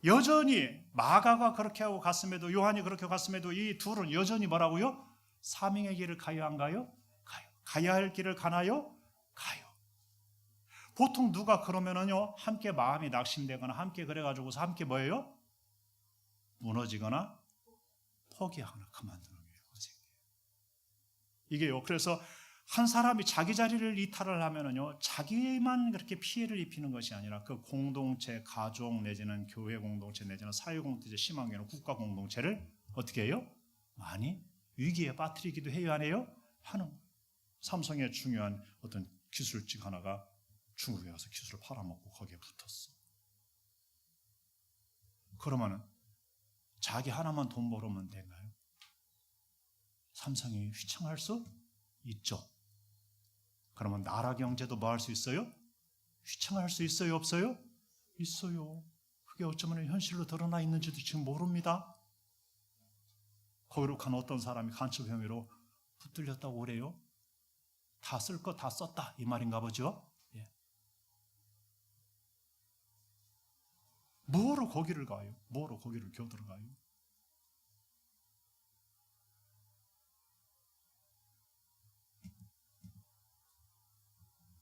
여전히 마가가 그렇게 하고 갔음에도 요한이 그렇게 갔음에도 이 둘은 여전히 뭐라고요? 사명의 길을 가야 한가요? 가요. 가야 할 길을 가나요? 가요. 보통 누가 그러면은요, 함께 마음이 낙심되거나 함께 그래가지고서 함께 뭐예요? 무너지거나 포기하거나 그만두는 거예요. 이게요. 그래서 한 사람이 자기 자리를 이탈을 하면은요, 자기만 그렇게 피해를 입히는 것이 아니라 그 공동체, 가족 내지는 교회 공동체 내지는 사회 공동체, 심한 경우는 국가 공동체를 어떻게 해요? 많이 위기에 빠뜨리기도 해야 하네요. 하는 삼성의 중요한 어떤 기술직 하나가 중국에 가서 기술을 팔아먹고 거기에 붙었어. 그러면은 자기 하나만 돈 벌으면 되나요? 삼성이 휘청할 수 있죠. 그러면 나라 경제도 뭐 할 수 있어요? 휘청할 수 있어요? 없어요? 있어요. 그게 어쩌면 현실로 드러나 있는지도 지금 모릅니다. 거기로 간 어떤 사람이 간첩 혐의로 붙들렸다고 그래요. 다 쓸 거 다 썼다 이 말인가 보죠. 예. 뭐로 거기를 가요? 뭐로 거기를 겨들어가요?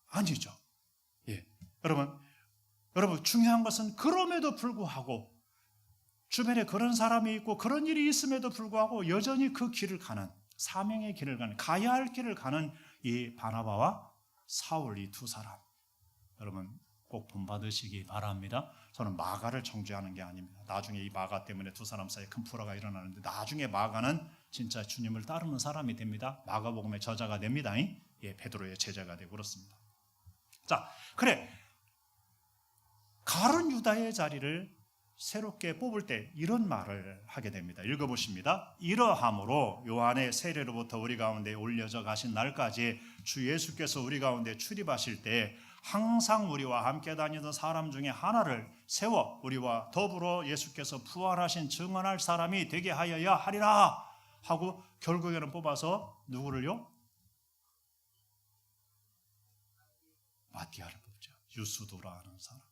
아니죠. 예. 여러분 중요한 것은 그럼에도 불구하고 주변에 그런 사람이 있고 그런 일이 있음에도 불구하고 여전히 그 길을 가는, 사명의 길을 가는, 가야 할 길을 가는 이 바나바와 사울, 이 두 사람, 여러분 꼭 본받으시기 바랍니다. 저는 마가를 정죄하는 게 아닙니다. 나중에 이 마가 때문에 두 사람 사이에 큰 불화가 일어나는데 나중에 마가는 진짜 주님을 따르는 사람이 됩니다. 마가복음의 저자가 됩니다. 예, 베드로의 제자가 되고 그렇습니다. 자, 그래, 가룟 유다의 자리를 새롭게 뽑을 때 이런 말을 하게 됩니다. 읽어보십니다. 이러함으로 요한의 세례로부터 우리 가운데 올려져 가신 날까지 주 예수께서 우리 가운데 출입하실 때 항상 우리와 함께 다니던 사람 중에 하나를 세워 우리와 더불어 예수께서 부활하신 증언할 사람이 되게 하여야 하리라 하고 결국에는 뽑아서 누구를요? 마띠아를 뽑죠. 유수도라 하는 사람.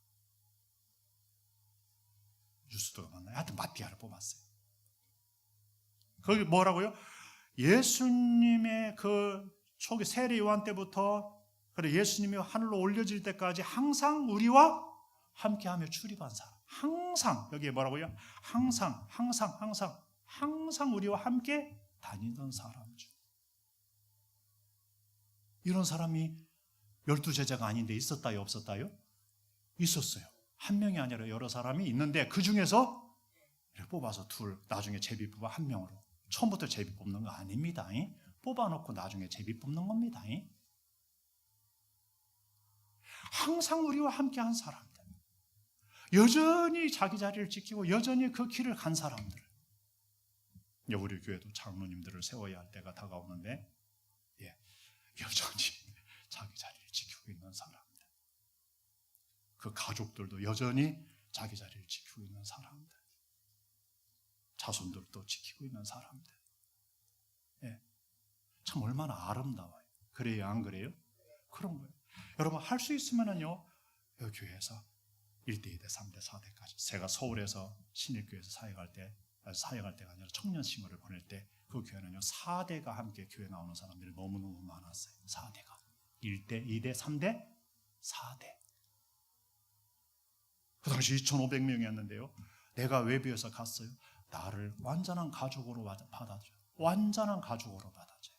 유수도가 맞나요? 하여튼 마띠아를 뽑았어요. 거기 뭐라고요? 예수님의 그 초기 세례 요한 때부터 그래 예수님이 하늘로 올려질 때까지 항상 우리와 함께하며 출입한 사람. 항상 여기에 뭐라고요? 항상 우리와 함께 다니던 사람이죠. 이런 사람이 12제자가 아닌데 있었다요? 없었다요? 있었어요. 한 명이 아니라 여러 사람이 있는데 그 중에서 뽑아서 둘, 나중에 제비 뽑아 한 명으로. 처음부터 제비 뽑는 거 아닙니다. 뽑아놓고 나중에 제비 뽑는 겁니다. 항상 우리와 함께한 사람들, 여전히 자기 자리를 지키고 여전히 그 길을 간 사람들. 우리 교회도 장로님들을 세워야 할 때가 다가오는데 여전히 자기 자리를 지키고 있는 사람들, 그 가족들도 여전히 자기 자리를 지키고 있는 사람들, 자손들도 지키고 있는 사람들. 참 얼마나 아름다워요. 그래요, 안 그래요? 그런 거예요. 여러분 할 수 있으면은요, 여기 교회에서 1대, 2대, 3대, 4대까지. 제가 서울에서 신일교회에서 사역할 때가 아니라 청년 싱어를 보낼 때 그 교회는요 4대가 함께 교회 나오는 사람들이 너무너무 많았어요. 4대가 1대, 2대, 3대, 4대. 그 당시 2,500명이었는데요. 내가 외부에서 갔어요. 나를 완전한 가족으로 받아줘요. 완전한 가족으로 받아줘요.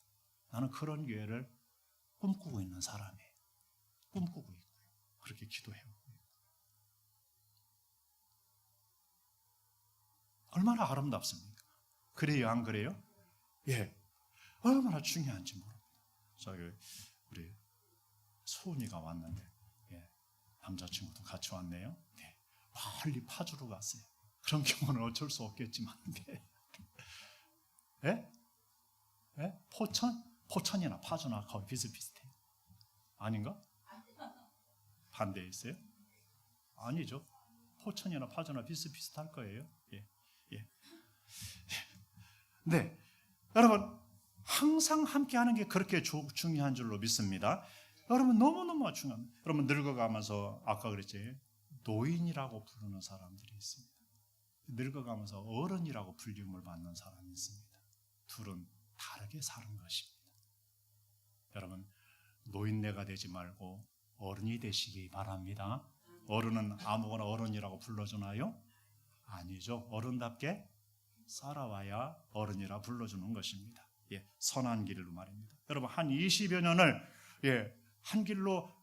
나는 그런 교회를 꿈꾸고 있는 사람이에요. 꿈꾸고 있고요. 그렇게 기도해요. 얼마나 아름답습니까? 그래요, 안 그래요? 예, 얼마나 중요한지 모릅니다. 저기 우리 소은이가 왔는데 남자친구도 같이 왔네요. 빨리 파주로 갔어요. 그런 경우는 어쩔 수 없겠지만 포천이나 파주나 거의 비슷비슷해요. 아닌가? 반대에 있어요? 아니죠. 포천이나 파주나 비슷비슷할 거예요. 네, 여러분 항상 함께하는 게 그렇게 중요한 줄로 믿습니다. 여러분 너무너무 중요합니다. 여러분 늙어가면서 아까 그랬지 노인이라고 부르는 사람들이 있습니다. 늙어가면서 어른이라고 불림을 받는 사람이 있습니다. 둘은 다르게 사는 것입니다. 여러분 노인네가 되지 말고 어른이 되시기 바랍니다. 어른은 아무거나 어른이라고 불러주나요? 아니죠. 어른답게 살아와야 어른이라 불러주는 것입니다. 예, 선한 길로 말입니다. 여러분 한 20여 년을 한 길로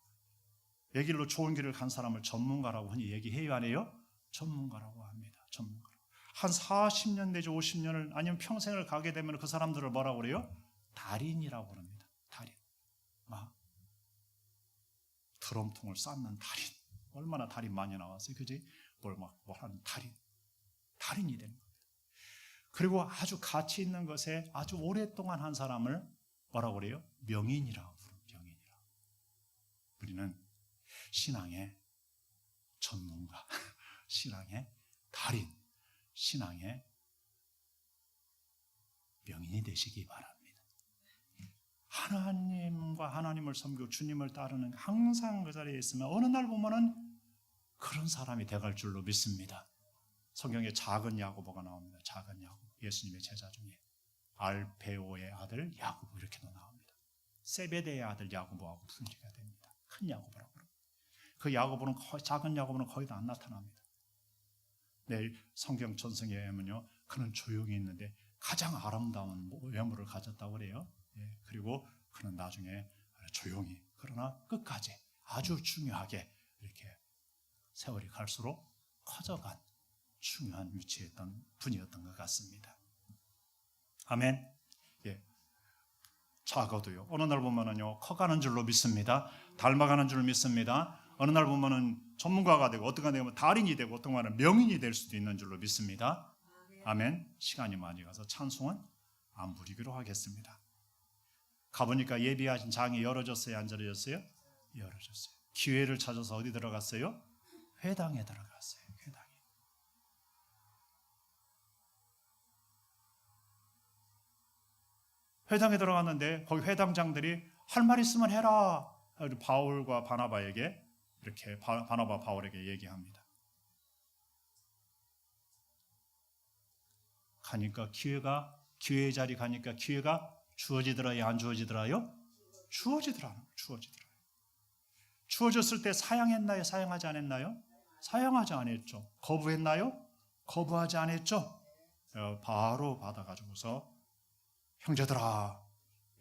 내 길로 좋은 길을 간 사람을 전문가라고 흔히 얘기해요, 안 해요? 전문가라고 합니다. 전문가라고. 한 40년 내지 50년을 아니면 평생을 가게 되면 그 사람들을 뭐라고 그래요? 달인이라고 그럽니다. 달인. 막 드럼통을 쌓는 달인. 얼마나 달인 많이 나왔어요, 그지? 뭘 하는 달인. 달인이 되는 겁니다. 그리고 아주 가치 있는 것에 아주 오랫동안 한 사람을 뭐라고 그래요? 명인이라고 부릅니다. 명인이라고. 우리는 신앙의 전문가, 신앙의 달인, 신앙의 명인이 되시기 바랍니다. 하나님과 하나님을 섬기고 주님을 따르는 항상 그 자리에 있으면 어느 날 보면은 그런 사람이 돼갈 줄로 믿습니다. 성경에 작은 야고보가 나옵니다. 작은 야고보, 예수님의 제자 중에 알페오의 아들 야고보 이렇게도 나옵니다. 세베대의 아들 야고보하고 분리가 됩니다. 큰 야고보라고 그럽니다. 그 야고보는 작은 야고보는 거의 다 안 나타납니다. 내일 성경 전성에 의하면요, 그는 조용히 있는데 가장 아름다운 외모를 가졌다고 그래요. 예, 그리고 그는 나중에 조용히 그러나 끝까지 아주 중요하게 이렇게 세월이 갈수록 커져간 중요한 위치에 있던 분이었던 것 같습니다. 아멘. 예. 작아도요, 어느 날 보면은요, 커가는 줄로 믿습니다. 닮아가는 줄 믿습니다. 어느 날 보면은 전문가가 되고 어떤 되면 달인이 되고 어떤 말은 명인이 될 수도 있는 줄로 믿습니다. 아멘. 시간이 많이 가서 찬송은 안 부리기로 하겠습니다. 가보니까 예비하신 장이 열어졌어요, 안 열어졌어요? 열어졌어요. 기회를 찾아서 어디 들어갔어요? 회당에 들어갔어요. 회당에 들어갔는데 거기 회당장들이 할 말 있으면 해라. 바울과 바나바에게 이렇게 바나바 바울에게 얘기합니다. 가니까 기회의 자리 가니까 기회가 주어지더라요, 안 주어지더라요? 주어지더라요. 주어졌을 때 사양했나요, 사양하지 않았나요? 사양하지 않았죠. 거부했나요? 거부하지 않았죠. 바로 받아가지고서 형제들아,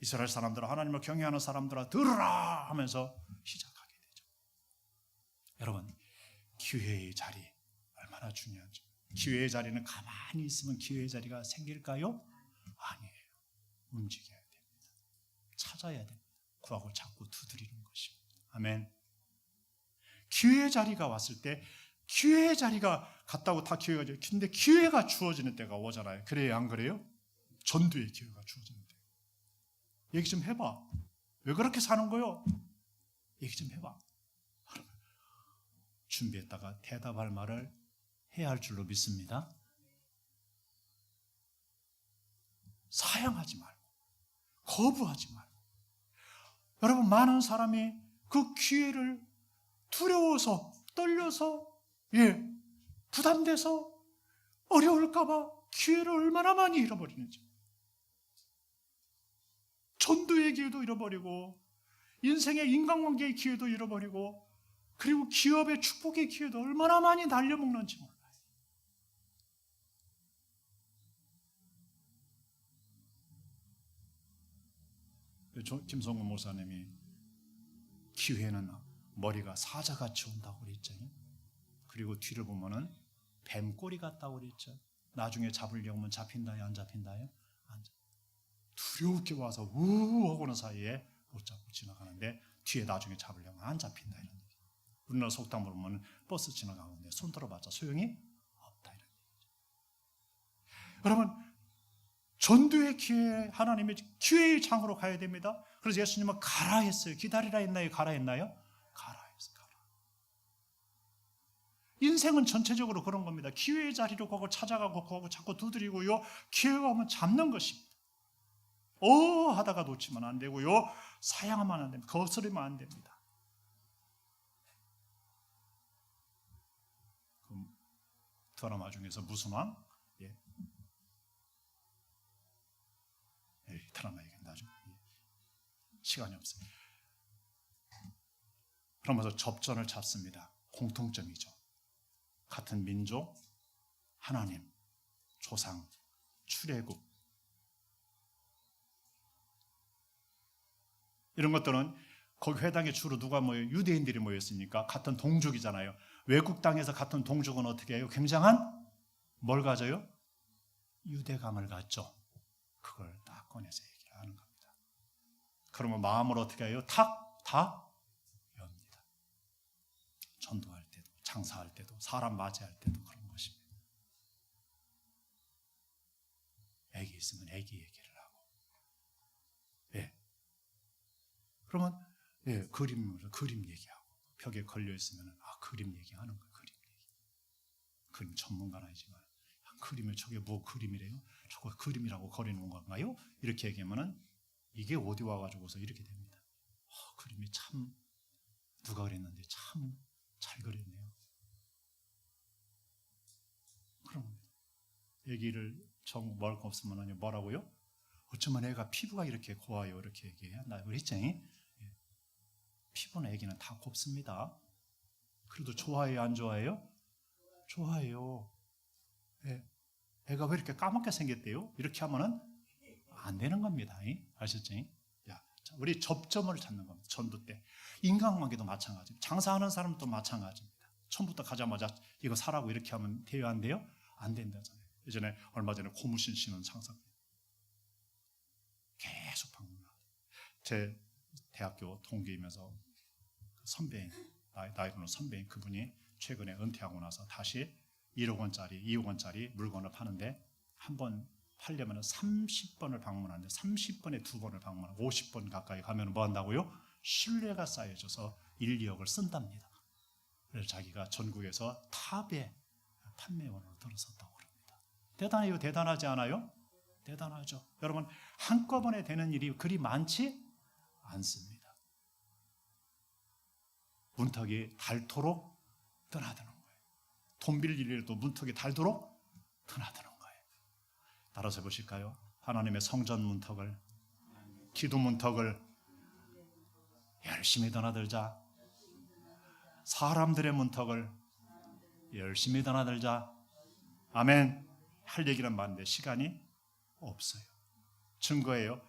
이스라엘 사람들아, 하나님을 경외하는 사람들아 들으라 하면서 시작하게 되죠. 여러분, 기회의 자리 얼마나 중요한지. 기회의 자리는 가만히 있으면 기회의 자리가 생길까요? 아니에요. 움직여야 됩니다. 찾아야 됩니다. 구하고 찾고 두드리는 것입니다. 아멘. 기회의 자리가 왔을 때 기회의 자리가 갔다고 다 기회가 죠. 근데 기회가 주어지는 때가 오잖아요. 그래요, 안 그래요? 전도의 기회가 주어지는데 얘기 좀 해봐. 왜 그렇게 사는 거요? 얘기 좀 해봐. 준비했다가 대답할 말을 해야 할 줄로 믿습니다. 사양하지 말고 거부하지 말고. 여러분, 많은 사람이 그 기회를 두려워서 떨려서 부담돼서 어려울까 봐 기회를 얼마나 많이 잃어버리는지. 전도의 기회도 잃어버리고 인생의 인간관계의 기회도 잃어버리고 그리고 기업의 축복의 기회도 얼마나 많이 날려먹는지 몰라요. 김성근 목사님이 기회는 머리가 사자같이 온다고 그랬잖아요. 그리고 뒤를 보면은 뱀꼬리 같다고 그랬죠. 나중에 잡으려면 잡힌다요, 안 잡힌다요? 안 잡. 두려우게 와서 우우 하고는 사이에 못 잡고 지나가는데 뒤에 나중에 잡으려면 안 잡힌다, 이런 얘기. 우리나라 속담으로 보면 버스 지나가는데 손 들어봤자 소용이 없다, 이런 얘기죠. 여러분, 전도의 기회, 하나님의 기회의 장으로 가야 됩니다. 그래서 예수님은 가라 했어요. 기다리라 했나요? 가라 했나요? 가라 했어요. 가라. 인생은 전체적으로 그런 겁니다. 기회의 자리로 가고 찾아가고 가고 자꾸 두드리고요. 기회가 오면 잡는 것입니다. 하다가 놓치면 안 되고요. 사양하면 안 됩니다. 거스르면 안 됩니다. 그 드라마 중에서 무슨 왕? 드라마 얘기는 나중에 시간이 없어요. 그러면서 접전을 찾습니다. 공통점이죠. 같은 민족, 하나님, 조상, 출애굽, 이런 것들은 거기 회당에 주로 누가 모여? 유대인들이 모였으니까 같은 동족이잖아요. 외국 땅에서 같은 동족은 어떻게 해요? 굉장한 뭘 가져요? 유대감을 갖죠. 그걸 딱 꺼내서 얘기를 하는 겁니다. 그러면 마음을 어떻게 해요? 다 엽니다. 전도할 때도, 장사할 때도, 사람 맞이할 때도 그런 것입니다. 애기 있으면 애기 얘기를 하고, 예. 그러면 그림 얘기하고, 벽에 걸려 있으면 그림 얘기하는 거예요. 그림 전문가는 아니지만, 그림을 저게 뭐 그림이래요? 저거 그림이라고 거리는 건가요? 이렇게 얘기하면은 이게 어디 와가지고서 이렇게 됩니다. 그림이 참 누가 그랬는데 참 잘 그렸네요. 그럼 얘기를 먹을 거 없으면 뭐라고요? 어쩌면 애가 피부가 이렇게 고와요. 이렇게 얘기해요. 나 그랬지? 예. 피부는 애기는 다 곱습니다. 그래도 좋아해요? 안 좋아해요? 좋아해요. 예. 애가 왜 이렇게 까맣게 생겼대요? 이렇게 하면은 안 되는 겁니다. 아셨죠? 야, 우리 접점을 찾는 겁니다. 전도 때. 인간관계도 마찬가지입니다. 장사하는 사람도 마찬가지입니다. 처음부터 가자마자 이거 사라고 이렇게 하면 돼요? 안 돼요? 안 된다잖아요. 예전에 얼마 전에 고무신 씨는 장사 계속 방문하고, 제 대학교 동기이면서 선배인, 나이로는 선배인 그분이 최근에 은퇴하고 나서 다시 1억 원짜리, 2억 원짜리 물건을 파는데 한 번 팔려면 30번을 방문하는데 30번에 2번을 방문하고 50번 가까이 가면 뭐 한다고요? 신뢰가 쌓여져서 1, 2억을 쓴답니다. 그래서 자기가 전국에서 탑의 판매원으로 들어섰다고 그럽니다. 대단해요? 대단하지 않아요? 대단하죠. 여러분, 한꺼번에 되는 일이 그리 많지 않습니다. 문턱이 닳도록 떠나드는 거예요. 돈 빌릴 일도 문턱이 닳도록 떠나드는 거예요. 따라서 보실까요? 하나님의 성전 문턱을, 기도 문턱을 열심히 떠나들자. 사람들의 문턱을 열심히 떠나들자. 아멘. 할 얘기는 많은데 시간이 없어요. 증거예요.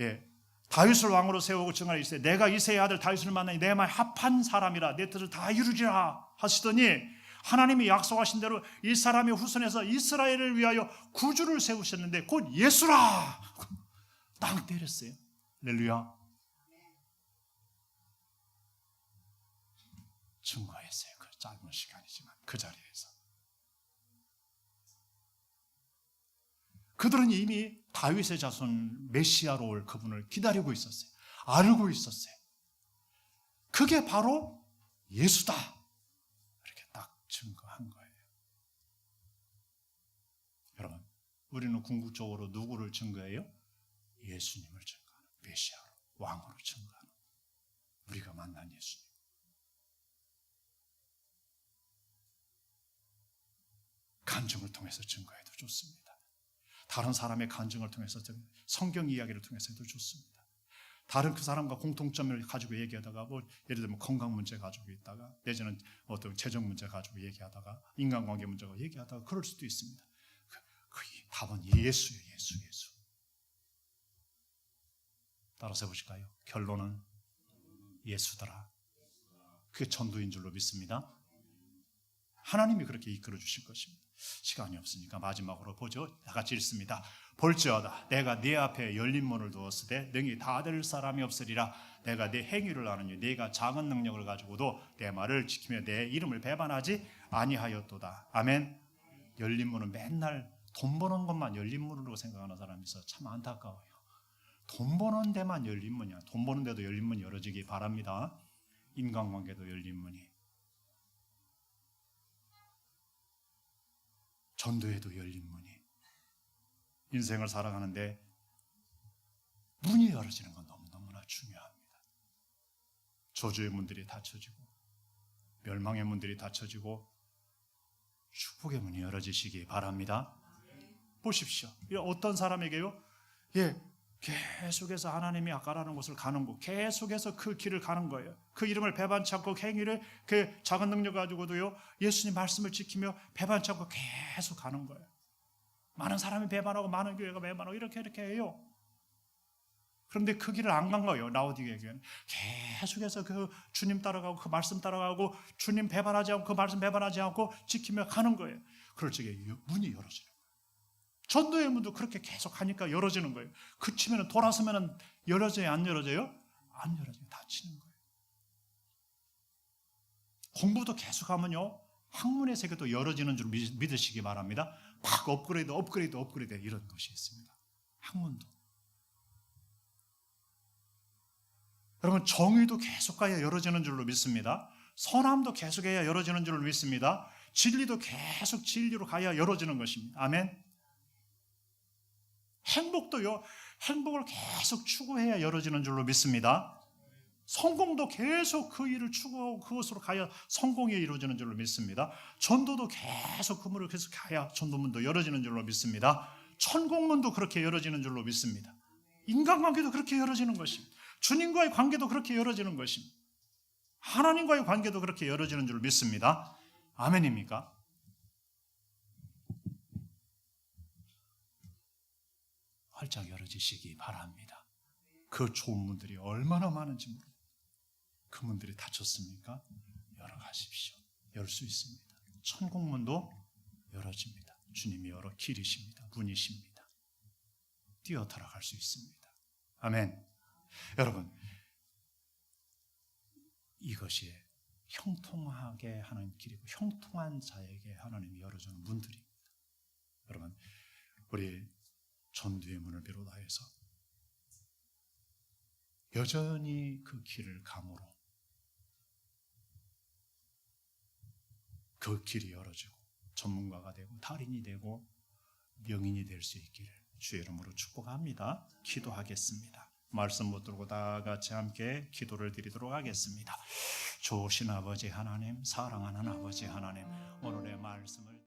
예, 다윗을 왕으로 세우고 증언을 있어요. 내가 이새의 아들 다윗을 만나니 내 말 합한 사람이라 내 뜻을 다 이루리라 하시더니 하나님이 약속하신 대로 이 사람의 후손에서 이스라엘을 위하여 구주를 세우셨는데 곧 예수라 땅 때렸어요. 할렐루야. 증거했어요. 그 짧은 시간이지만 그 자리에서 그들은 이미 다윗의 자손 메시아로 올 그분을 기다리고 있었어요. 알고 있었어요. 그게 바로 예수다. 이렇게 딱 증거한 거예요. 여러분, 우리는 궁극적으로 누구를 증거해요? 예수님을 증거하는, 메시아로, 왕으로 증거하는, 우리가 만난 예수님. 간증을 통해서 증거해도 좋습니다. 다른 사람의 간증을 통해서, 성경 이야기를 통해서 해도 좋습니다. 다른 그 사람과 공통점을 가지고 얘기하다가 예를 들면 건강 문제 가지고 있다가 내지는 어떤 재정 문제 가지고 얘기하다가 인간관계 문제가 얘기하다가 그럴 수도 있습니다. 그 답은 예수예요. 예수. 따라서 해보실까요? 결론은 예수더라. 그게 전도인 줄로 믿습니다. 하나님이 그렇게 이끌어 주실 것입니다. 시간이 없으니까 마지막으로 보죠. 다 같이 읽습니다. 볼지어다 내가 네 앞에 열린 문을 두었을 때 능히 닫을 사람이 없으리라. 내가 네 행위를 아느니 네가 작은 능력을 가지고도 내 말을 지키며 내 이름을 배반하지 아니하였도다. 아멘. 열린 문은 맨날 돈 버는 것만 열린 문으로 생각하는 사람이 있어 참 안타까워요. 돈 버는 데만 열린 문이야. 돈 버는 데도 열린 문이 열어지기 바랍니다. 인간관계도 열린 문이, 전도에도 열린 문이, 인생을 살아가는데 문이 열어지는 건 너무너무나 중요합니다. 저주의 문들이 닫혀지고 멸망의 문들이 닫혀지고 축복의 문이 열어지시기 바랍니다. 보십시오. 어떤 사람에게요? 계속해서 하나님이 아까라는 곳을 가는 곳, 계속해서 그 길을 가는 거예요. 그 이름을 배반치 않고 행위를 그 작은 능력 가지고도요 예수님 말씀을 지키며 배반치 않고 계속 가는 거예요. 많은 사람이 배반하고 많은 교회가 배반하고 이렇게 해요. 그런데 그 길을 안 간 거예요. 라오디게 교회는 계속해서 그 주님 따라가고 그 말씀 따라가고 주님 배반하지 않고 그 말씀 배반하지 않고 지키며 가는 거예요. 그럴 적에 문이 열어지는 거예요. 전도의 문도 그렇게 계속 하니까 열어지는 거예요. 그치면 돌아서면 열어져요? 안 열어져요? 안 열어져요. 닫히는 거예요. 공부도 계속하면요 학문의 세계도 열어지는 줄 믿으시기 바랍니다. 막 업그레이드 이런 것이 있습니다. 학문도. 여러분 정의도 계속 가야 열어지는 줄로 믿습니다. 선함도 계속해야 열어지는 줄로 믿습니다. 진리도 계속 진리로 가야 열어지는 것입니다. 아멘. 행복도요, 행복을 계속 추구해야 열어지는 줄로 믿습니다. 성공도 계속 그 일을 추구하고 그것으로 가야 성공이 이루어지는 줄로 믿습니다. 전도도 계속 그 문을 계속 가야 전도문도 열어지는 줄로 믿습니다. 천국문도 그렇게 열어지는 줄로 믿습니다. 인간관계도 그렇게 열어지는 것입니다. 주님과의 관계도 그렇게 열어지는 것입니다. 하나님과의 관계도 그렇게 열어지는 줄로 믿습니다. 아멘입니까? 활짝 열어지시기 바랍니다. 그 좋은 문들이 얼마나 많은지 모릅니다. 그 문들이 닫혔습니까? 열어가십시오. 열 수 있습니다. 천국문도 열어집니다. 주님이 열어 길이십니다. 문이십니다. 뛰어 들어갈 수 있습니다. 아멘. 여러분, 이것이 형통하게 하는 길이고 형통한 자에게 하나님이 열어주는 문들입니다. 여러분, 우리 전도의 문을 비롯하여서 여전히 그 길을 감으로 그 길이 열어지고 전문가가 되고 달인이 되고 명인이 될 수 있기를 주의 이름으로 축복합니다. 기도하겠습니다. 말씀 붙들고 다 같이 함께 기도를 드리도록 하겠습니다. 좋으신 아버지 하나님, 사랑하는 아버지 하나님, 오늘의 말씀을